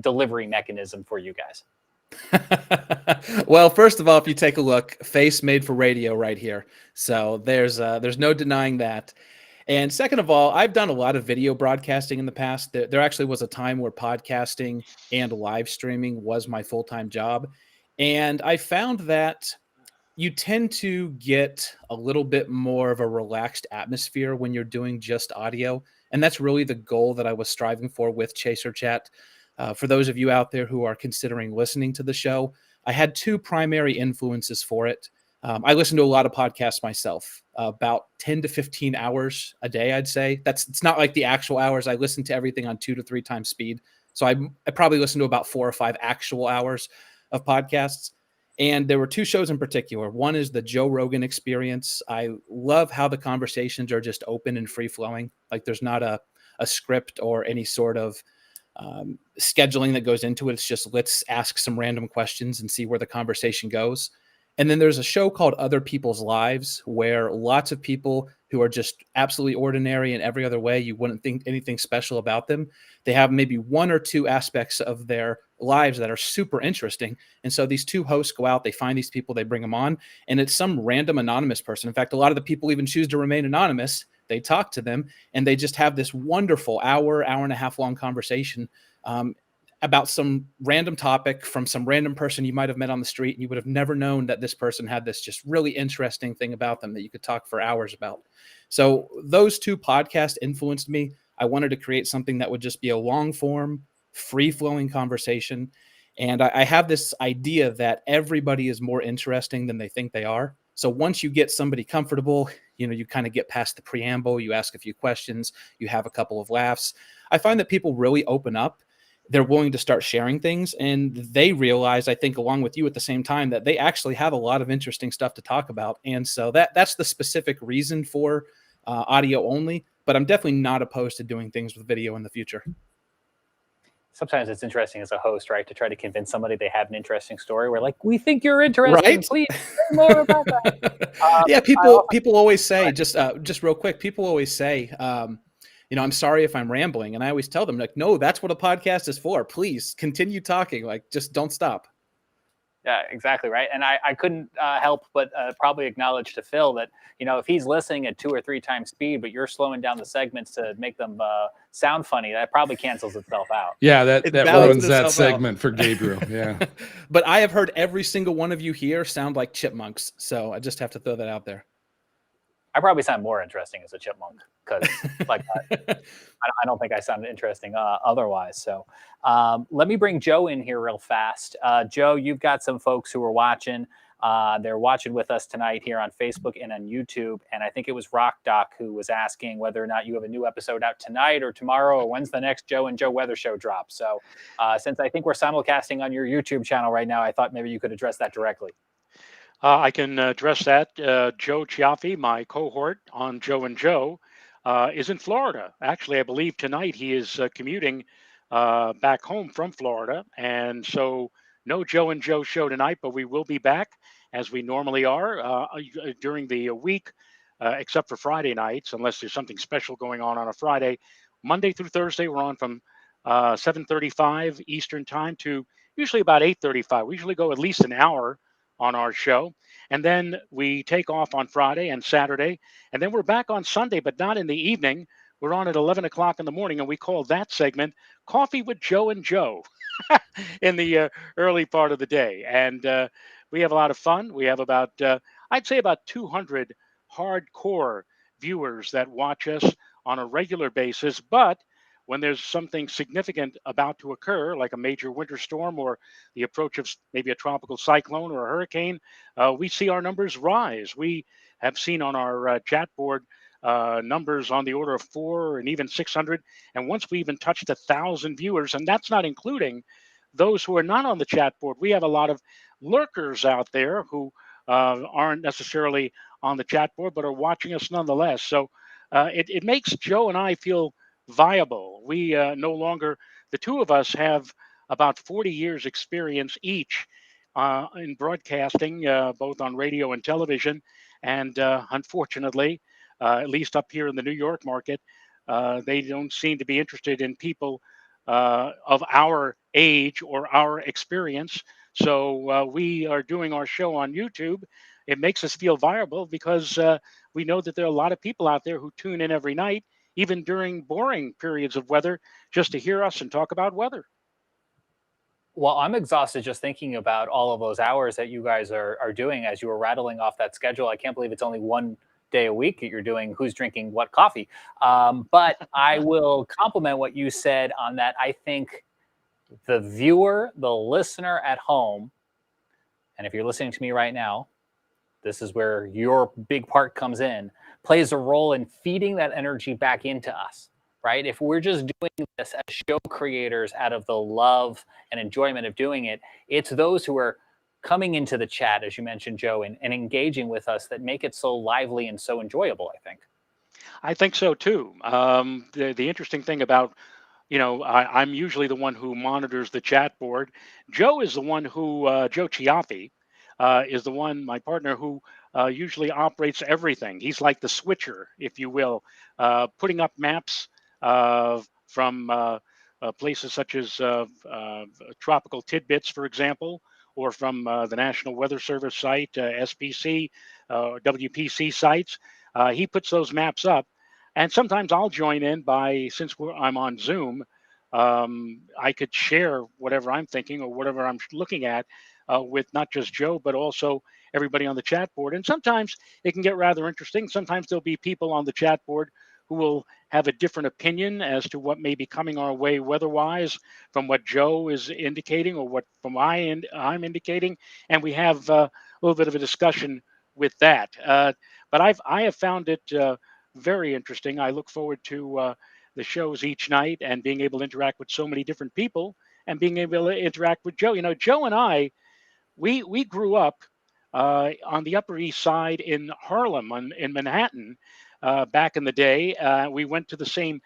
[SPEAKER 1] delivery mechanism for you guys?
[SPEAKER 6] Well, first of all, if you take a look, face made for radio right here. So there's no denying that. And second of all, I've done a lot of video broadcasting in the past. There actually was a time where podcasting and live streaming was my full-time job. And I found that you tend to get a little bit more of a relaxed atmosphere when you're doing just audio. And that's really the goal that I was striving for with Chaser Chat. For those of you out there who are considering listening to the show, I had two primary influences for it. I listen to a lot of podcasts myself, about 10 to 15 hours a day, I'd say. It's not like the actual hours. I listen to everything on 2 to 3 times speed. So I probably listen to about 4 or 5 actual hours of podcasts. And there were 2 shows in particular. One is the Joe Rogan Experience. I love how the conversations are just open and free flowing. Like there's not a script or any sort of scheduling that goes into it. It's just let's ask some random questions and see where the conversation goes. And then there's a show called Other People's Lives, where lots of people who are just absolutely ordinary in every other way, you wouldn't think anything special about them. They have maybe 1 or 2 aspects of their lives that are super interesting. And so these 2 hosts go out, they find these people, they bring them on, and it's some random anonymous person. In fact, a lot of the people even choose to remain anonymous. They talk to them and they just have this wonderful hour and a half long conversation about some random topic from some random person you might have met on the street, and you would have never known that this person had this just really interesting thing about them that you could talk for hours about. So those 2 podcasts influenced me. I wanted to create something that would just be a long form, free flowing conversation. And I have this idea that everybody is more interesting than they think they are. So once you get somebody comfortable, you kind of get past the preamble, you ask a few questions, you have a couple of laughs. I find that people really open up. They're willing to start sharing things, and they realize, I think, along with you at the same time, that they actually have a lot of interesting stuff to talk about. And so that's the specific reason for audio only, but I'm definitely not opposed to doing things with video in the future.
[SPEAKER 1] Sometimes it's interesting as a host, right, to try to convince somebody they have an interesting story. We're like, we think you're interesting.
[SPEAKER 6] Right?
[SPEAKER 1] Please say more about that.
[SPEAKER 6] Yeah, people always say, just real quick, people always say, I'm sorry if I'm rambling. And I always tell them, like, no, that's what a podcast is for. Please continue talking. Like, just don't stop.
[SPEAKER 1] Yeah, exactly. Right. And I couldn't help but probably acknowledge to Phil that, if he's listening at 2 or 3 times speed, but you're slowing down the segments to make them sound funny, that probably cancels itself out.
[SPEAKER 3] Yeah, that ruins that segment for Gabriel. Yeah.
[SPEAKER 6] But I have heard every single one of you here sound like chipmunks. So I just have to throw that out there.
[SPEAKER 1] I probably sound more interesting as a chipmunk because, I don't think I sound interesting otherwise. So let me bring Joe in here real fast. Joe, you've got some folks who are watching. They're watching with us tonight here on Facebook and on YouTube. And I think it was Rock Doc who was asking whether or not you have a new episode out tonight or tomorrow, or when's the next Joe and Joe Weather Show drop. So since I think we're simulcasting on your YouTube channel right now, I thought maybe you could address that directly.
[SPEAKER 5] I can address that. Joe Chiaffi, my cohort on Joe and Joe, is in Florida. Actually, I believe tonight he is commuting back home from Florida. And so no Joe and Joe show tonight, but we will be back as we normally are during the week, except for Friday nights, unless there's something special going on a Friday. Monday through Thursday, we're on from 7:35 Eastern time to usually about 8:35. We usually go at least an hour on our show. And then we take off on Friday and Saturday. And then we're back on Sunday, but not in the evening. We're on at 11 o'clock in the morning. And we call that segment Coffee with Joe and Joe in the early part of the day. And we have a lot of fun. We have about, I'd say about 200 hardcore viewers that watch us on a regular basis. But when there's something significant about to occur, like a major winter storm or the approach of maybe a tropical cyclone or a hurricane, we see our numbers rise. We have seen on our chat board numbers on the order of 400 and even 600. And once we even touched 1,000 viewers, and that's not including those who are not on the chat board. We have a lot of lurkers out there who aren't necessarily on the chat board, but are watching us nonetheless. So it makes Joe and I feel viable. We no longer, the two of us have about 40 years experience each in broadcasting, both on radio and television. And unfortunately, at least up here in the New York market, they don't seem to be interested in people of our age or our experience. So we are doing our show on YouTube. It makes us feel viable because we know that there are a lot of people out there who tune in every night, even during boring periods of weather, just to hear us and talk about weather.
[SPEAKER 1] Well, I'm exhausted just thinking about all of those hours that you guys are doing as you were rattling off that schedule. I can't believe it's only one day a week that you're doing Who's Drinking What Coffee. But I will compliment what you said on that. I think the viewer, the listener at home, and if you're listening to me right now, this is where your big part comes in, plays a role in feeding that energy back into us, right? If we're just doing this as show creators out of the love and enjoyment of doing it, it's those who are coming into the chat, as you mentioned, Joe, and engaging with us that make it so lively and so enjoyable, I think.
[SPEAKER 5] I think so too. The interesting thing about, I'm usually the one who monitors the chat board. Joe is the one who, Joe Chiaffi, is the one, my partner, who usually operates everything. He's like the switcher, if you will, putting up maps from places such as Tropical Tidbits, for example, or from the National Weather Service site, SPC, WPC sites. He puts those maps up. And sometimes I'll join in since I'm on Zoom, I could share whatever I'm thinking or whatever I'm looking at with not just Joe, but also everybody on the chat board. And sometimes it can get rather interesting. Sometimes there'll be people on the chat board who will have a different opinion as to what may be coming our way weather-wise from what Joe is indicating or what from I'm indicating. And we have a little bit of a discussion with that. But I have found it very interesting. I look forward to the shows each night and being able to interact with so many different people and being able to interact with Joe. Joe and I, we grew up on the Upper East Side in Harlem, in Manhattan, back in the day. We went to the same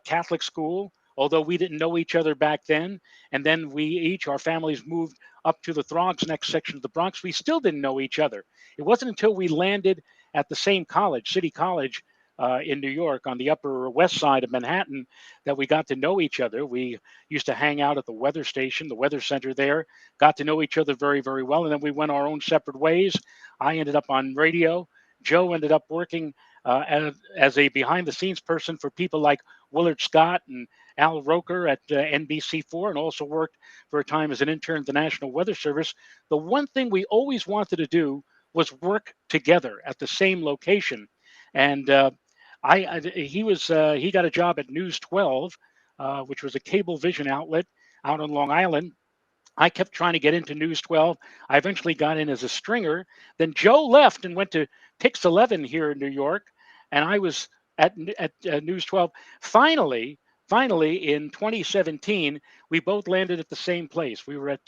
[SPEAKER 5] Catholic school, although we didn't know each other back then. And then our families moved up to the Throgs next section of the Bronx. We still didn't know each other. It wasn't until we landed at the same college, City College, in New York on the Upper West Side of Manhattan, that we got to know each other. We used to hang out at the weather station, the weather center there, got to know each other very, very well. And then we went our own separate ways. I ended up on radio. Joe ended up working as a behind the scenes person for people like Willard Scott and Al Roker at NBC4, and also worked for a time as an intern at the National Weather Service. The one thing we always wanted to do was work together at the same location. And he got a job at News 12, which was a cable vision outlet out on Long Island. I kept trying to get into News 12. I eventually got in as a stringer. Then Joe left and went to Pix 11 here in New York, and I was at News 12. Finally, in 2017, we both landed at the same place. We were at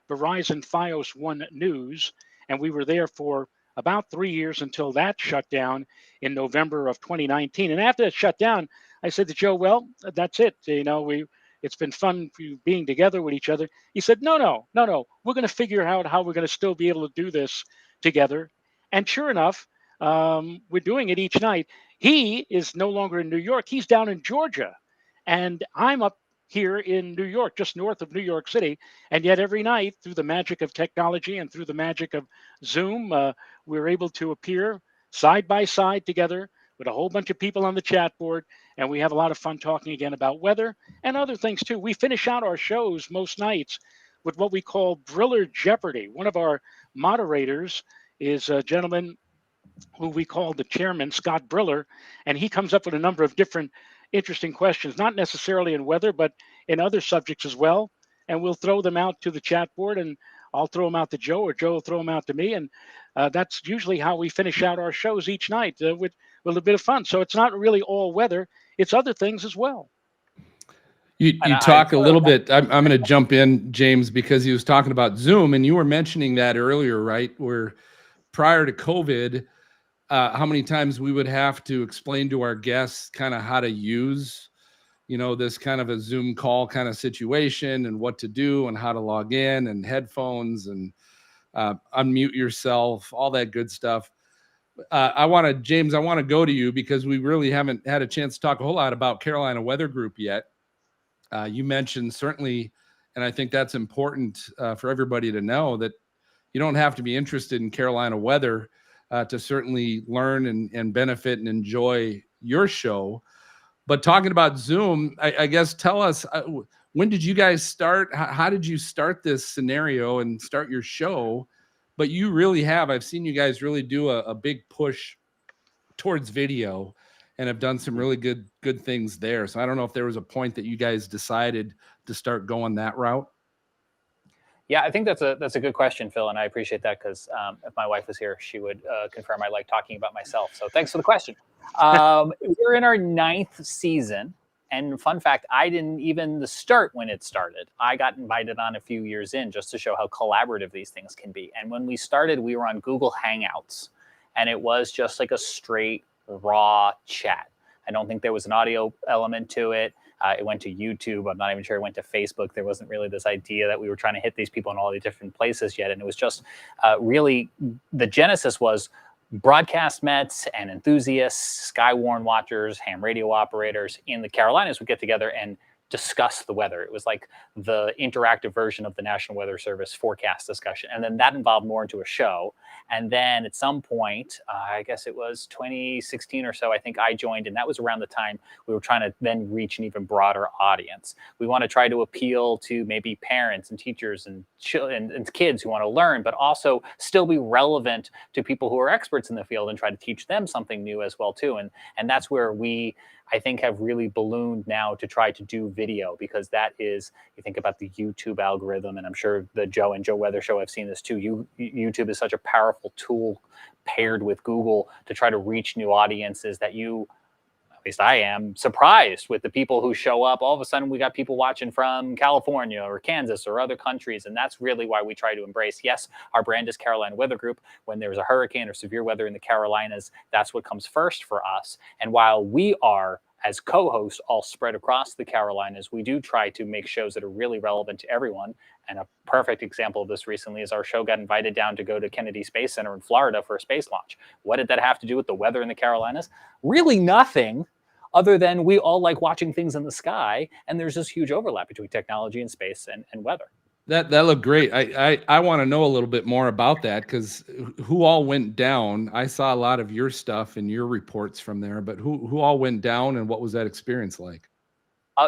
[SPEAKER 5] Verizon FiOS 1 News, and we were there for about 3 years until that shut down in November of 2019. And after it shut down, I said to Joe, well, that's it. It's been fun being together with each other. He said, no. We're going to figure out how we're going to still be able to do this together. And sure enough, we're doing it each night. He is no longer in New York. He's down in Georgia. And I'm up here in New York, just north of New York City. And yet every night, through the magic of technology and through the magic of Zoom, we're able to appear side by side together with a whole bunch of people on the chat board. And we have a lot of fun talking again about weather and other things too. We finish out our shows most nights with what we call Briller Jeopardy. One of our moderators is a gentleman who we call the chairman, Scott Briller, and he comes up with a number of different interesting questions, not necessarily in weather, but in other subjects as well. And we'll throw them out to the chat board, and I'll throw them out to Joe, or Joe will throw them out to me. And that's usually how we finish out our shows each night with a bit of fun. So it's not really all weather, it's other things as well.
[SPEAKER 3] You talk a little bit. I'm going to jump in, James, because he was talking about Zoom, and you were mentioning that earlier, right? Where prior to COVID, how many times we would have to explain to our guests kind of how to use, this kind of a Zoom call kind of situation and what to do and how to log in and headphones and unmute yourself, all that good stuff. James, I want to go to you because we really haven't had a chance to talk a whole lot about Carolina Weather Group yet. You mentioned certainly, and I think that's important for everybody to know, that you don't have to be interested in Carolina weather to certainly learn and benefit and enjoy your show. But talking about Zoom, I guess, tell us, when did you guys start? How did you start this scenario and start your show? But you really have, I've seen you guys really do a big push towards video and have done some really good things there. So I don't know if there was a point that you guys decided to start going that route.
[SPEAKER 1] Yeah, I think that's a good question, Phil, and I appreciate that because if my wife was here, she would confirm I like talking about myself. So thanks for the question. We're in our 9th season, and fun fact, I didn't even start when it started. I got invited on a few years in just to show how collaborative these things can be. And when we started, we were on Google Hangouts, and it was just like a straight raw chat. I don't think there was an audio element to it. It went to YouTube. I'm not even sure it went to Facebook. There wasn't really this idea that we were trying to hit these people in all these different places yet. And it was just really, the genesis was broadcast Mets and enthusiasts, Skywarn watchers, ham radio operators in the Carolinas would get together and discuss the weather. It was like the interactive version of the National Weather Service forecast discussion. And then that evolved more into a show. And then at some point, I guess it was 2016 or so, I think I joined, and that was around the time we were trying to then reach an even broader audience. We want to try to appeal to maybe parents and teachers and kids who want to learn, but also still be relevant to people who are experts in the field and try to teach them something new as well too. And that's where we, I think, have really ballooned now to try to do video, because that is, you think about the YouTube algorithm, and I'm sure the Joe and Joe Weather Show have seen this too. YouTube is such a powerful tool paired with Google to try to reach new audiences that you, at least I am, surprised with the people who show up. All of a sudden, we got people watching from California or Kansas or other countries. And that's really why we try to embrace, yes, our brand is Carolina Weather Group. When there's a hurricane or severe weather in the Carolinas, that's what comes first for us. And while we are, as co-hosts, all spread across the Carolinas, we do try to make shows that are really relevant to everyone. And a perfect example of this recently is our show got invited down to go to Kennedy Space Center in Florida for a space launch. What did that have to do with the weather in the Carolinas? Really nothing, other than we all like watching things in the sky, and there's this huge overlap between technology and space and weather.
[SPEAKER 3] That looked great. I want to know a little bit more about that, because who all went down? I saw a lot of your stuff and your reports from there, but who all went down, and what was that experience like?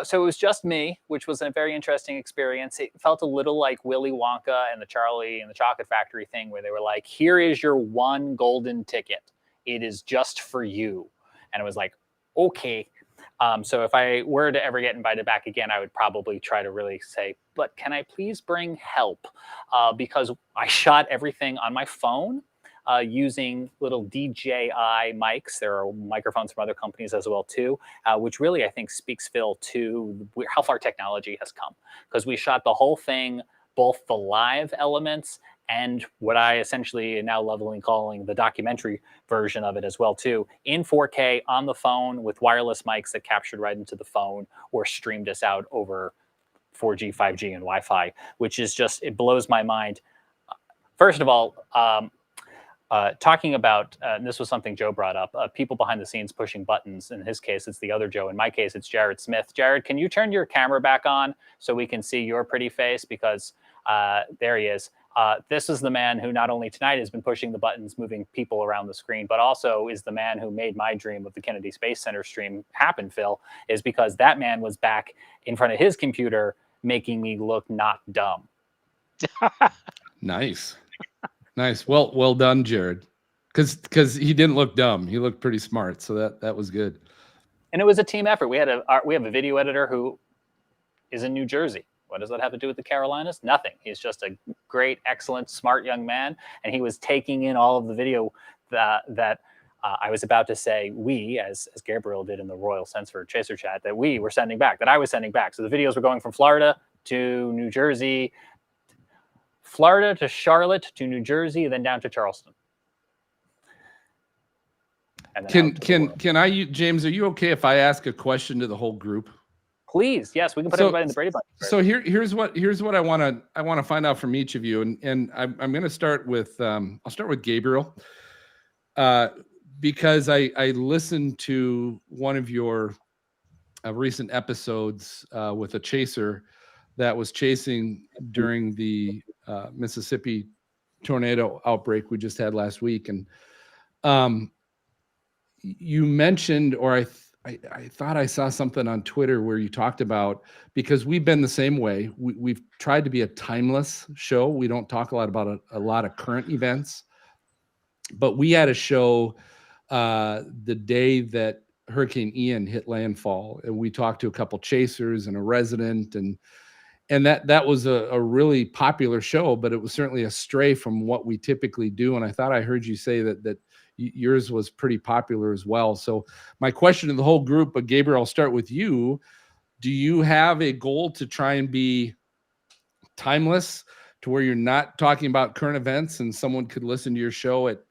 [SPEAKER 1] So it was just me, which was a very interesting experience. It felt a little like Willy Wonka and the Charlie and the Chocolate Factory thing, where they were like, here is your one golden ticket. It is just for you. And it was like, okay. So if I were to ever get invited back again, I would probably try to really say, but can I please bring help? Because I shot everything on my phone using little DJI mics. There are microphones from other companies as well too, which really I think speaks, Phil, to how far technology has come. Because we shot the whole thing, both the live elements and what I essentially now lovingly calling the documentary version of it as well too, in 4K on the phone with wireless mics that captured right into the phone or streamed us out over 4G, 5G, and Wi-Fi, which is just, it blows my mind. First of all, talking about, and this was something Joe brought up, people behind the scenes pushing buttons. In his case, it's the other Joe. In my case, it's Jared Smith. Jared, can you turn your camera back on so we can see your pretty face? Because there he is. This is the man who not only tonight has been pushing the buttons, moving people around the screen, but also is the man who made my dream of the Kennedy Space Center stream happen, Phil, is because that man was back in front of his computer making me look not dumb.
[SPEAKER 3] Nice. Nice. Well done, Jared. Because he didn't look dumb. He looked pretty smart. So that was good.
[SPEAKER 1] And it was a team effort. We have a video editor who is in New Jersey. What does that have to do with the Carolinas? Nothing. He's just a great, excellent, smart young man. And he was taking in all of the video that I was about to say we, as Gabriel did in the Royal Sensor Chaser chat, that we were sending back, that I was sending back. So the videos were going from Florida to New Jersey, Florida to Charlotte to New Jersey, and then down to Charleston. And then
[SPEAKER 3] can I, James, are you okay if I ask a question to the whole group?
[SPEAKER 1] Please, yes, we can put everybody in the Brady Bunch.
[SPEAKER 3] So here's what I want to find out from each of you, and I'm going to start with I'll start with Gabriel, because I listened to one of your recent episodes with a chaser that was chasing during the Mississippi tornado outbreak we just had last week, and you mentioned, or I thought I saw something on Twitter where you talked about, because we've been the same way. We've tried to be a timeless show. We don't talk a lot about a lot of current events, but we had a show the day that Hurricane Ian hit landfall, and we talked to a couple chasers and a resident, And that was a really popular show, but it was certainly a stray from what we typically do. And I thought I heard you say that yours was pretty popular as well. So my question to the whole group, but Gabriel, I'll start with you. Do you have a goal to try and be timeless, to where you're not talking about current events and someone could listen to your show at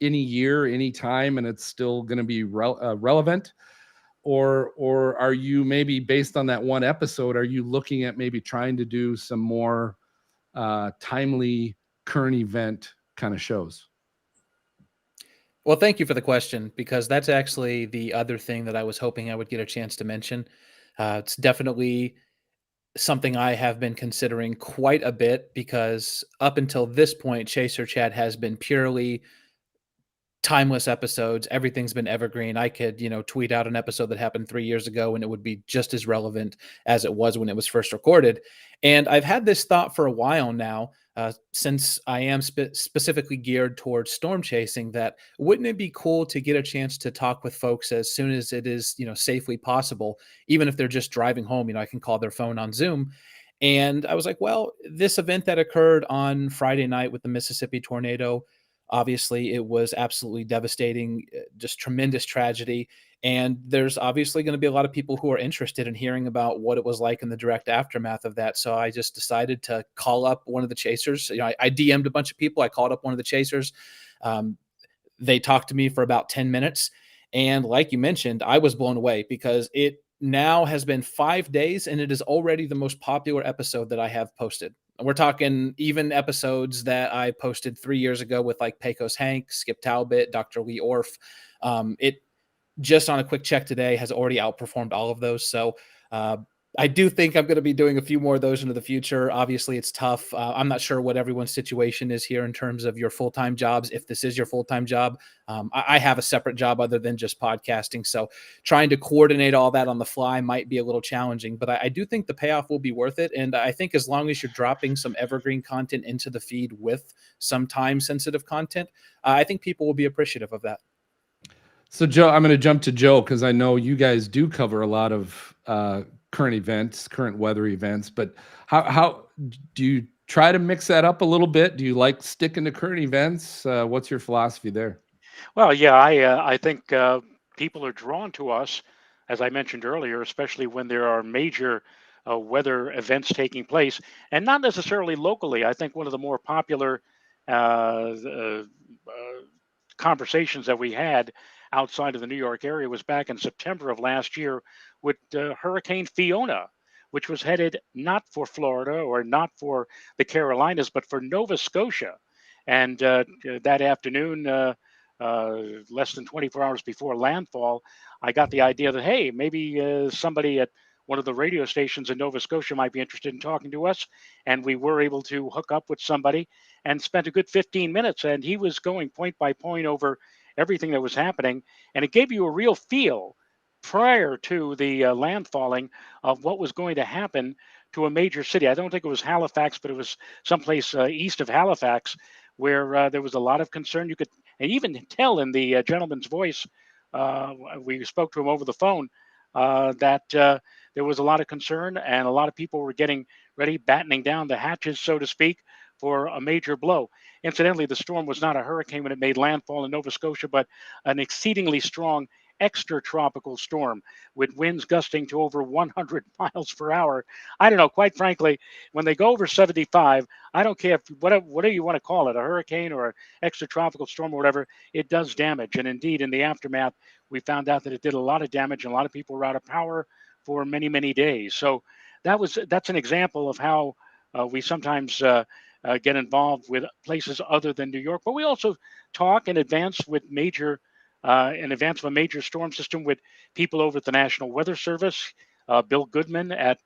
[SPEAKER 3] any year, any time, and it's still going to be relevant? Or are you, maybe based on that one episode, are you looking at maybe trying to do some more timely current event kind of shows?
[SPEAKER 6] Well, thank you for the question, because that's actually the other thing that I was hoping I would get a chance to mention. It's definitely something I have been considering quite a bit, because up until this point, Chaser Chat has been purely timeless episodes. Everything's been evergreen. I could, tweet out an episode that happened 3 years ago and it would be just as relevant as it was when it was first recorded. And I've had this thought for a while now, since I am specifically geared towards storm chasing, that wouldn't it be cool to get a chance to talk with folks as soon as it is, safely possible, even if they're just driving home, I can call their phone on Zoom. And I was like, well, this event that occurred on Friday night with the Mississippi tornado, obviously, it was absolutely devastating, just tremendous tragedy. And there's obviously going to be a lot of people who are interested in hearing about what it was like in the direct aftermath of that. So I just decided to call up one of the chasers. I DM'd a bunch of people. I called up one of the chasers. They talked to me for about 10 minutes. And like you mentioned, I was blown away, because it now has been 5 days and it is already the most popular episode that I have posted. We're talking even episodes that I posted 3 years ago with like Pecos Hank, Skip Talbot, Dr. Lee Orff. It just on a quick check today has already outperformed all of those. So I do think I'm going to be doing a few more of those into the future. Obviously, it's tough. I'm not sure what everyone's situation is here in terms of your full-time jobs, if this is your full-time job. I have a separate job other than just podcasting. So trying to coordinate all that on the fly might be a little challenging, but I do think the payoff will be worth it. And I think as long as you're dropping some evergreen content into the feed with some time-sensitive content, I think people will be appreciative of that.
[SPEAKER 3] So, Joe, I'm going to jump to Joe, because I know you guys do cover a lot of current events, current weather events, but how do you try to mix that up a little bit? Do you like sticking to current events? What's your philosophy there?
[SPEAKER 5] Well, yeah, I think people are drawn to us, as I mentioned earlier, especially when there are major weather events taking place, and not necessarily locally. I think one of the more popular uh, uh, conversations that we had outside of the New York area was back in September of last year with Hurricane Fiona, which was headed not for Florida or not for the Carolinas, but for Nova Scotia. And that afternoon, less than 24 hours before landfall, I got the idea that, hey, maybe somebody at one of the radio stations in Nova Scotia might be interested in talking to us. And we were able to hook up with somebody and spent a good 15 minutes. And he was going point by point over everything that was happening. And it gave you a real feel prior to the landfalling of what was going to happen to a major city. I don't think it was Halifax, but it was someplace east of Halifax, where there was a lot of concern. You could even tell in the gentleman's voice, we spoke to him over the phone, that there was a lot of concern and a lot of people were getting ready, battening down the hatches, so to speak, for a major blow. Incidentally, the storm was not a hurricane when it made landfall in Nova Scotia, but an exceedingly strong extratropical storm with winds gusting to over 100 miles per hour. I don't know, quite frankly, when they go over 75, I don't care if whatever you want to call it, a hurricane or an extratropical storm or whatever, it does damage. And indeed, in the aftermath, we found out that it did a lot of damage and a lot of people were out of power for many, many days. So that's an example of how we sometimes get involved with places other than New York, but we also talk in advance with in advance of a major storm system with people over at the National Weather Service, Bill Goodman at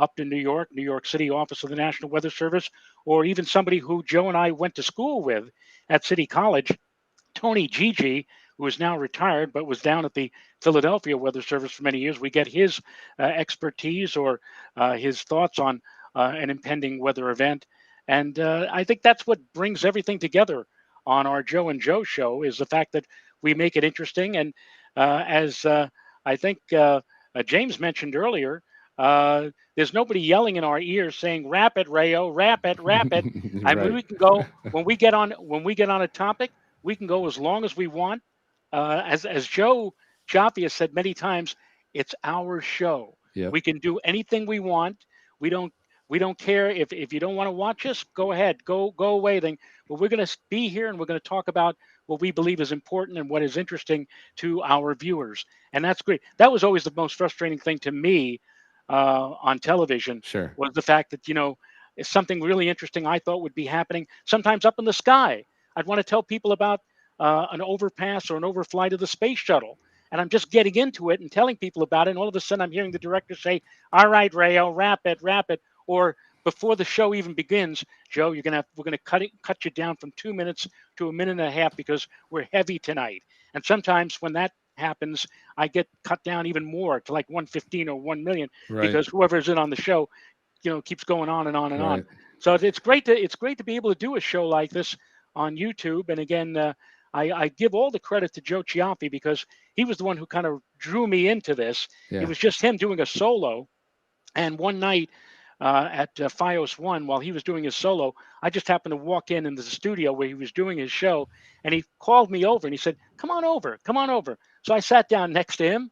[SPEAKER 5] Upton, New York City office of the National Weather Service, or even somebody who Joe and I went to school with at City College, Tony Gigi, who is now retired but was down at the Philadelphia Weather Service for many years. We get his expertise or his thoughts on an impending weather event. And I think that's what brings everything together on our Joe and Joe show, is the fact that we make it interesting. And as I think James mentioned earlier, There's nobody yelling in our ears saying, "Wrap it, Rayo, wrap it, wrap it." I mean,
[SPEAKER 3] Right.
[SPEAKER 5] we can go when we get on a topic, we can go as long as we want. As Joe Jaffe has said many times, it's our show.
[SPEAKER 3] Yep.
[SPEAKER 5] We can do anything we want. We don't care if you don't want to watch us. Go ahead, go away. Then, but we're going to be here and we're going to talk about what we believe is important and what is interesting to our viewers, and that's great. That was always the most frustrating thing to me on television,
[SPEAKER 3] Sure.
[SPEAKER 5] was the fact that if something really interesting I thought would be happening, sometimes up in the sky, I'd want to tell people about an overpass or an overflight of the space shuttle. And I'm just getting into it and telling people about it. And all of a sudden I'm hearing the director say, "All right, Rayo, wrap it, wrap it." Or before the show even begins, "Joe, we're going to cut you down from 2 minutes to a minute and a half because we're heavy tonight." And sometimes when that happens, I get cut down even more to like 115 or 1 million,
[SPEAKER 3] Right.
[SPEAKER 5] because whoever's in on the show, keeps going on and on and on.
[SPEAKER 3] Right.
[SPEAKER 5] So it's great to be able to do a show like this on YouTube. And again, I give all the credit to Joe Chiaffi, because he was the one who kind of drew me into this.
[SPEAKER 3] Yeah.
[SPEAKER 5] It was just him doing a solo. And one night at FiOS 1, while he was doing his solo, I just happened to walk in the studio where he was doing his show. And he called me over and he said, come on over. So I sat down next to him.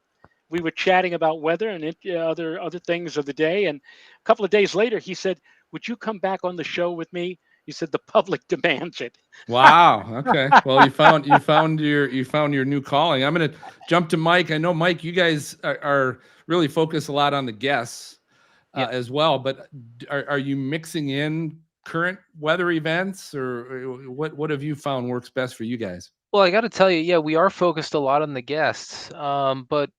[SPEAKER 5] We were chatting about weather and other things of the day. And a couple of days later, he said, "Would you come back on the show with me?" He said, "The public demands it."
[SPEAKER 3] Wow. Okay. Well, you found your new calling. I'm going to jump to Mike. I know, Mike, you guys are really focused a lot on the guests as well, but are you mixing in current weather events, or what have you found works best for you guys?
[SPEAKER 4] Well, I got to tell you, yeah, we are focused a lot on the guests. But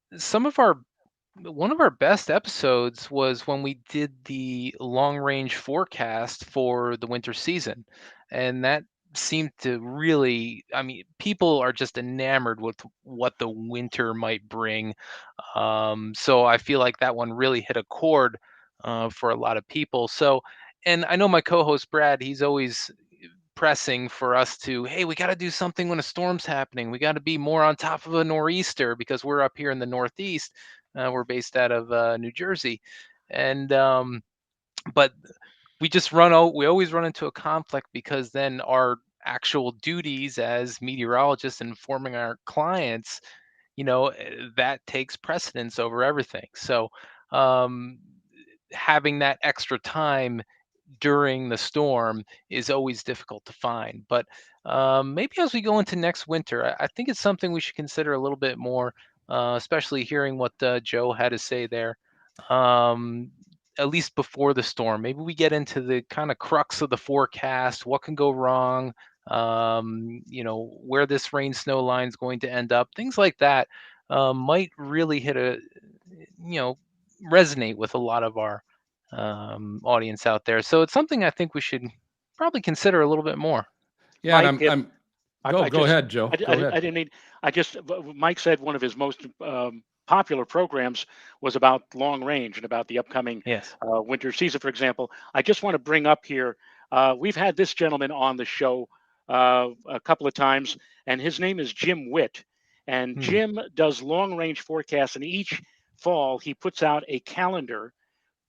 [SPEAKER 4] one of our best episodes was when we did the long range forecast for the winter season. And that seemed to really, I mean, people are just enamored with what the winter might bring. So I feel like that one really hit a chord for a lot of people. So, and I know my co-host Brad, he's always pressing for us to, hey, we got to do something when a storm's happening. We got to be more on top of a nor'easter, because we're up here in the Northeast. We're based out of New Jersey. And but we always run into a conflict, because then our actual duties as meteorologists informing our clients, that takes precedence over everything. So having that extra time during the storm is always difficult to find. But maybe as we go into next winter, I think it's something we should consider a little bit more, especially hearing what Joe had to say there. At least before the storm, maybe we get into the kind of crux of the forecast, what can go wrong, where this rain snow line is going to end up, things like that might really resonate with a lot of our audience out there. So it's something I think we should probably consider a little bit more.
[SPEAKER 3] Yeah,
[SPEAKER 5] Mike,
[SPEAKER 3] and go ahead, Joe.
[SPEAKER 5] I didn't mean. Mike said one of his most popular programs was about long range and about the upcoming
[SPEAKER 4] Yes.
[SPEAKER 5] winter season, for example. I just want to bring up here, we've had this gentleman on the show a couple of times, and his name is Jim Witt. And Jim does long range forecasts, and each fall he puts out a calendar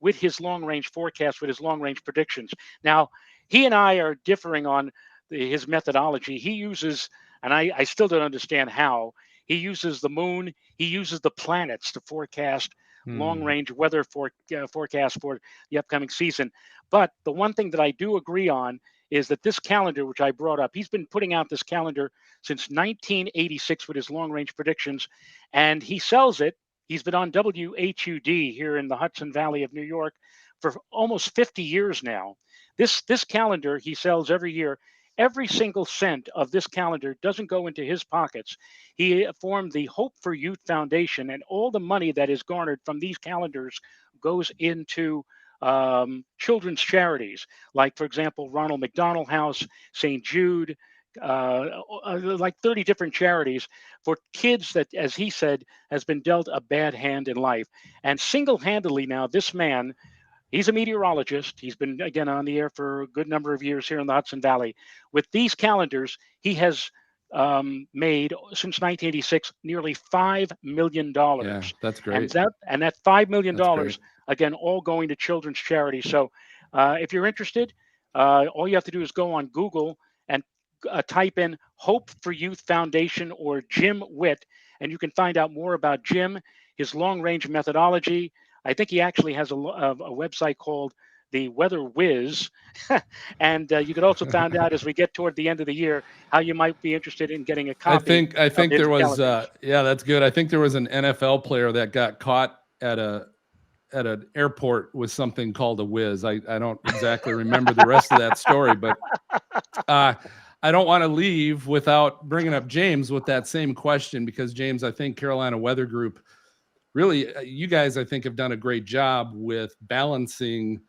[SPEAKER 5] with his long range forecast, with his long range predictions. Now, he and I are differing on his methodology. He uses, and I still don't understand how, he uses the moon, he uses the planets to forecast long range weather forecast for the upcoming season. But the one thing that I do agree on is that this calendar, which I brought up, he's been putting out this calendar since 1986 with his long range predictions, and he sells it. He's been on WHUD here in the Hudson Valley of New York for almost 50 years now. This calendar he sells every year. Every single cent of this calendar doesn't go into his pockets. He formed the Hope for Youth Foundation, and all the money that is garnered from these calendars goes into children's charities, like, for example, Ronald McDonald House, St. Jude, like 30 different charities for kids that, as he said, has been dealt a bad hand in life. And single-handedly now, this man, he's a meteorologist. He's been, again, on the air for a good number of years here in the Hudson Valley. With these calendars, he has made, since 1986, nearly $5 million.
[SPEAKER 3] Yeah, that's great.
[SPEAKER 5] And that $5 million, Again, all going to children's charities. So if you're interested, all you have to do is go on Google and type in Hope for Youth Foundation or Jim Witt, and you can find out more about Jim, his long-range methodology. I think he actually has a website called the Weather Whiz. And you could also find out as we get toward the end of the year how you might be interested in getting a copy.
[SPEAKER 3] I think
[SPEAKER 5] his
[SPEAKER 3] there was
[SPEAKER 5] calendars.
[SPEAKER 3] yeah, that's good. I think there was an NFL player that got caught at an airport with something called a whiz. I don't exactly remember the rest of that story, but I don't want to leave without bringing up James with that same question, because James, I think Carolina Weather Group, really, you guys, I think, have done a great job with balancing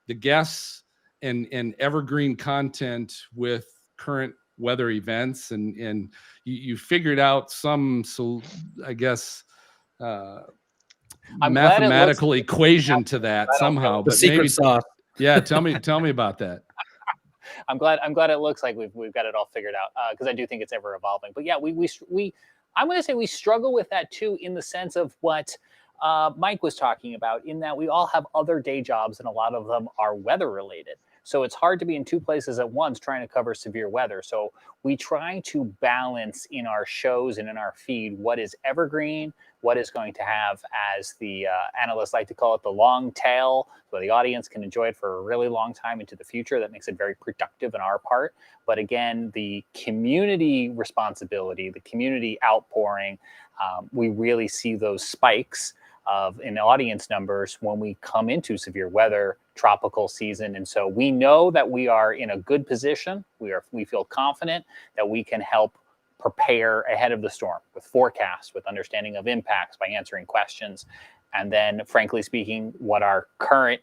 [SPEAKER 3] the guests and evergreen content with current weather events, and you figured out some, so I guess, mathematical equation to that somehow.
[SPEAKER 6] The
[SPEAKER 3] But
[SPEAKER 6] secret
[SPEAKER 3] maybe,
[SPEAKER 6] sauce.
[SPEAKER 3] yeah, tell me about that.
[SPEAKER 1] I'm glad it looks like we've got it all figured out, because I do think it's ever evolving. But yeah, we I'm going to say we struggle with that too, in the sense of what Mike was talking about, in that we all have other day jobs and a lot of them are weather related. So it's hard to be in two places at once trying to cover severe weather. So we try to balance in our shows and in our feed what is evergreen, what is going to have, as the analysts like to call it, the long tail, so the audience can enjoy it for a really long time into the future. That makes it very productive on our part. But again, the community responsibility, the community outpouring, we really see those spikes in audience numbers when we come into severe weather, tropical season. And so we know that we are in a good position. We feel confident that we can help prepare ahead of the storm with forecasts, with understanding of impacts, by answering questions. And then, frankly speaking, what our current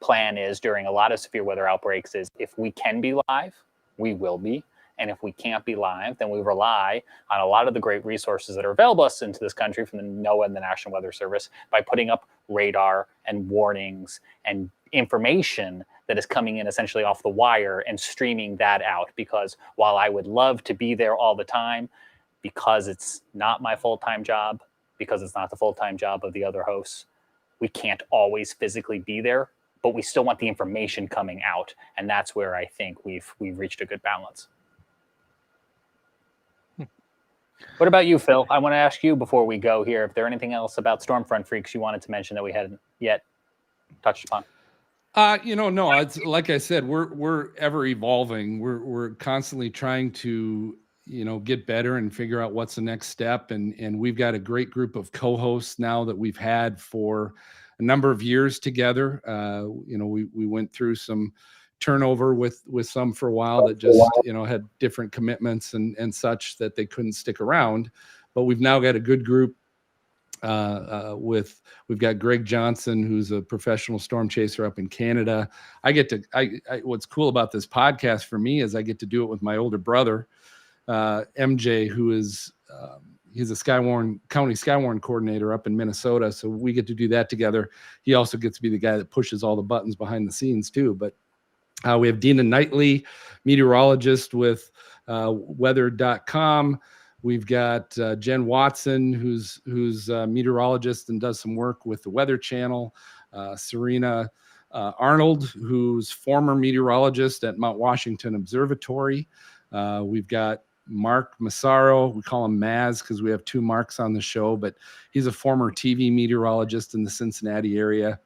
[SPEAKER 1] plan is during a lot of severe weather outbreaks is, if we can be live, we will be. And if we can't be live, then we rely on a lot of the great resources that are available to us into this country from the NOAA and the National Weather Service, by putting up radar and warnings and information that is coming in essentially off the wire and streaming that out. Because while I would love to be there all the time, because it's not my full-time job, because it's not the full-time job of the other hosts, we can't always physically be there, but we still want the information coming out. And that's where I think we've reached a good balance. What about you, Phil? I want to ask you before we go here, if there anything else about Stormfront Freaks you wanted to mention that we hadn't yet touched upon.
[SPEAKER 3] No, it's like I said, we're ever evolving. We're constantly trying to, get better and figure out what's the next step. And we've got a great group of co-hosts now that we've had for a number of years together. We went through some turnover with some for a while that just had different commitments and such that they couldn't stick around. But we've now got a good group. We've got Greg Johnson, who's a professional storm chaser up in Canada. What's cool about this podcast for me is I get to do it with my older brother, MJ, who is he's a county Skywarn coordinator up in Minnesota. So we get to do that together. He also gets to be the guy that pushes all the buttons behind the scenes too. But we have Dina Knightley, meteorologist with weather.com. We've got Jen Watson, who's a meteorologist and does some work with the Weather Channel. Serena Arnold, who's former meteorologist at Mount Washington Observatory. We've got Mark Massaro. We call him Maz because we have two Marks on the show, but he's a former TV meteorologist in the Cincinnati area.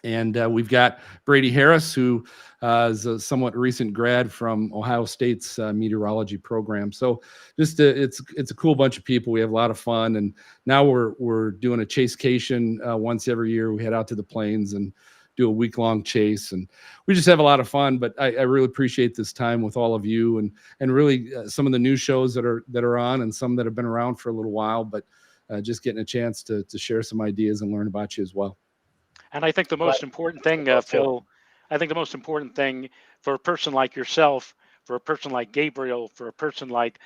[SPEAKER 3] And we've got Brady Harris, who is a somewhat recent grad from Ohio State's meteorology program. So just it's a cool bunch of people. We have a lot of fun, and now we're doing a chasecation once every year. We head out to the plains and do a week-long chase, and we just have a lot of fun. But I really appreciate this time with all of you, and really some of the new shows that are on, and some that have been around for a little while. But just getting a chance to share some ideas and learn about you as well.
[SPEAKER 5] And I think the most important thing, Phil, I think the most important thing for a person like yourself, for a person like Gabriel, for a person like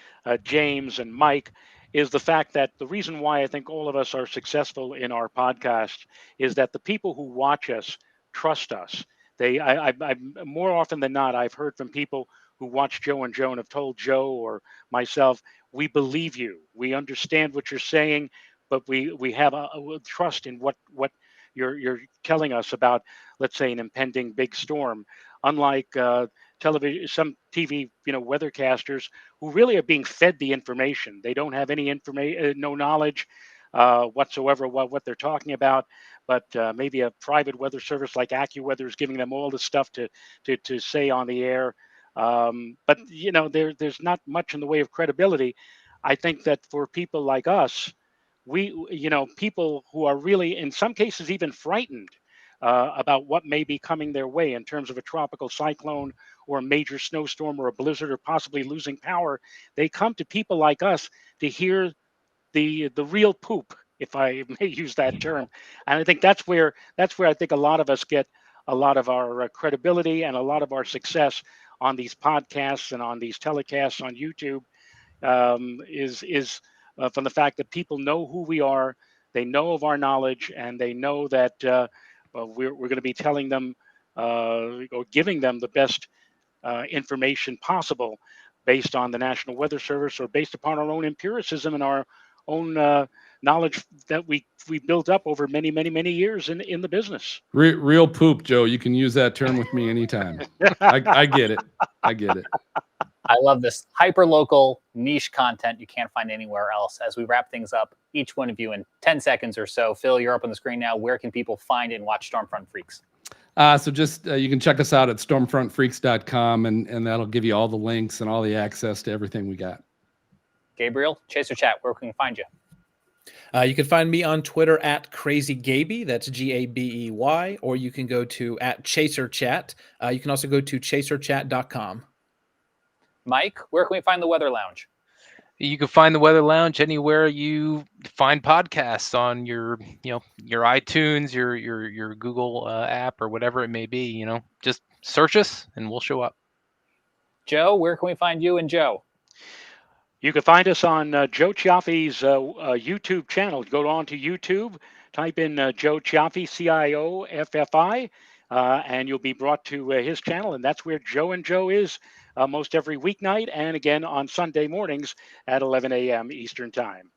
[SPEAKER 5] James and Mike, is the fact that the reason why I think all of us are successful in our podcast is that the people who watch us trust us. I more often than not, I've heard from people who watch Joe and Joe and have told Joe or myself, we believe you, we understand what you're saying, but we have a trust in what you're telling us about, let's say, an impending big storm. Unlike television, some TV, weathercasters who really are being fed the information. They don't have any information, no knowledge whatsoever what they're talking about. But maybe a private weather service like AccuWeather is giving them all the stuff to say on the air. But there's not much in the way of credibility. I think that for people like us, people who are really, in some cases, even frightened about what may be coming their way in terms of a tropical cyclone or a major snowstorm or a blizzard or possibly losing power, they come to people like us to hear the real poop, if I may use that term. And I think that's where I think a lot of us get a lot of our credibility and a lot of our success on these podcasts and on these telecasts on YouTube is from the fact that people know who we are, they know of our knowledge, and they know that we're going to be telling them or giving them the best information possible based on the National Weather Service or based upon our own empiricism and our own knowledge that we built up over many, many, many years in the business.
[SPEAKER 3] Real poop, Joe. You can use that term with me anytime. I get it. I get it.
[SPEAKER 1] I love this hyper-local niche content you can't find anywhere else. As we wrap things up, each one of you in 10 seconds or so. Phil, you're up on the screen now. Where can people find and watch Stormfront Freaks?
[SPEAKER 3] So just you can check us out at stormfrontfreaks.com, and that'll give you all the links and all the access to everything we got.
[SPEAKER 1] Gabriel, Chaser Chat, where can we find you?
[SPEAKER 6] You can find me on Twitter at CrazyGaby, that's Gabey, or you can go to @ChaserChat. You can also go to chaserchat.com.
[SPEAKER 1] Mike, where can we find the Weather Lounge?
[SPEAKER 4] You can find the Weather Lounge anywhere you find podcasts on your iTunes, your Google app, or whatever it may be. Just search us and we'll show up.
[SPEAKER 1] Joe, where can we find you and Joe?
[SPEAKER 5] You can find us on Joe Chiaffi's YouTube channel. Go on to YouTube, type in Joe Chiaffi, CIOFFI, and you'll be brought to his channel. And that's where Joe and Joe is most every weeknight, and again on Sunday mornings at 11 a.m. Eastern Time.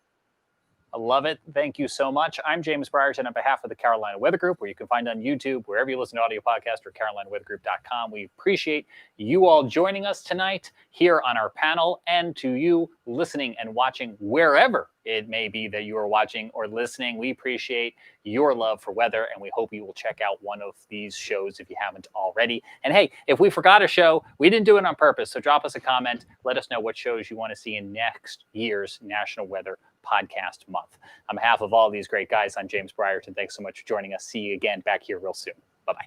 [SPEAKER 1] I love it. Thank you so much. I'm James Brierton on behalf of the Carolina Weather Group, where you can find on YouTube, wherever you listen to audio podcast, or carolinaweathergroup.com. We appreciate you all joining us tonight here on our panel, and to you listening and watching wherever it may be that you are watching or listening. We appreciate your love for weather, and we hope you will check out one of these shows if you haven't already. And hey, if we forgot a show, we didn't do it on purpose, so drop us a comment. Let us know what shows you want to see in next year's National Weather Podcast Month. On behalf of all these great guys, I'm James Brierton. Thanks so much for joining us. See you again back here real soon.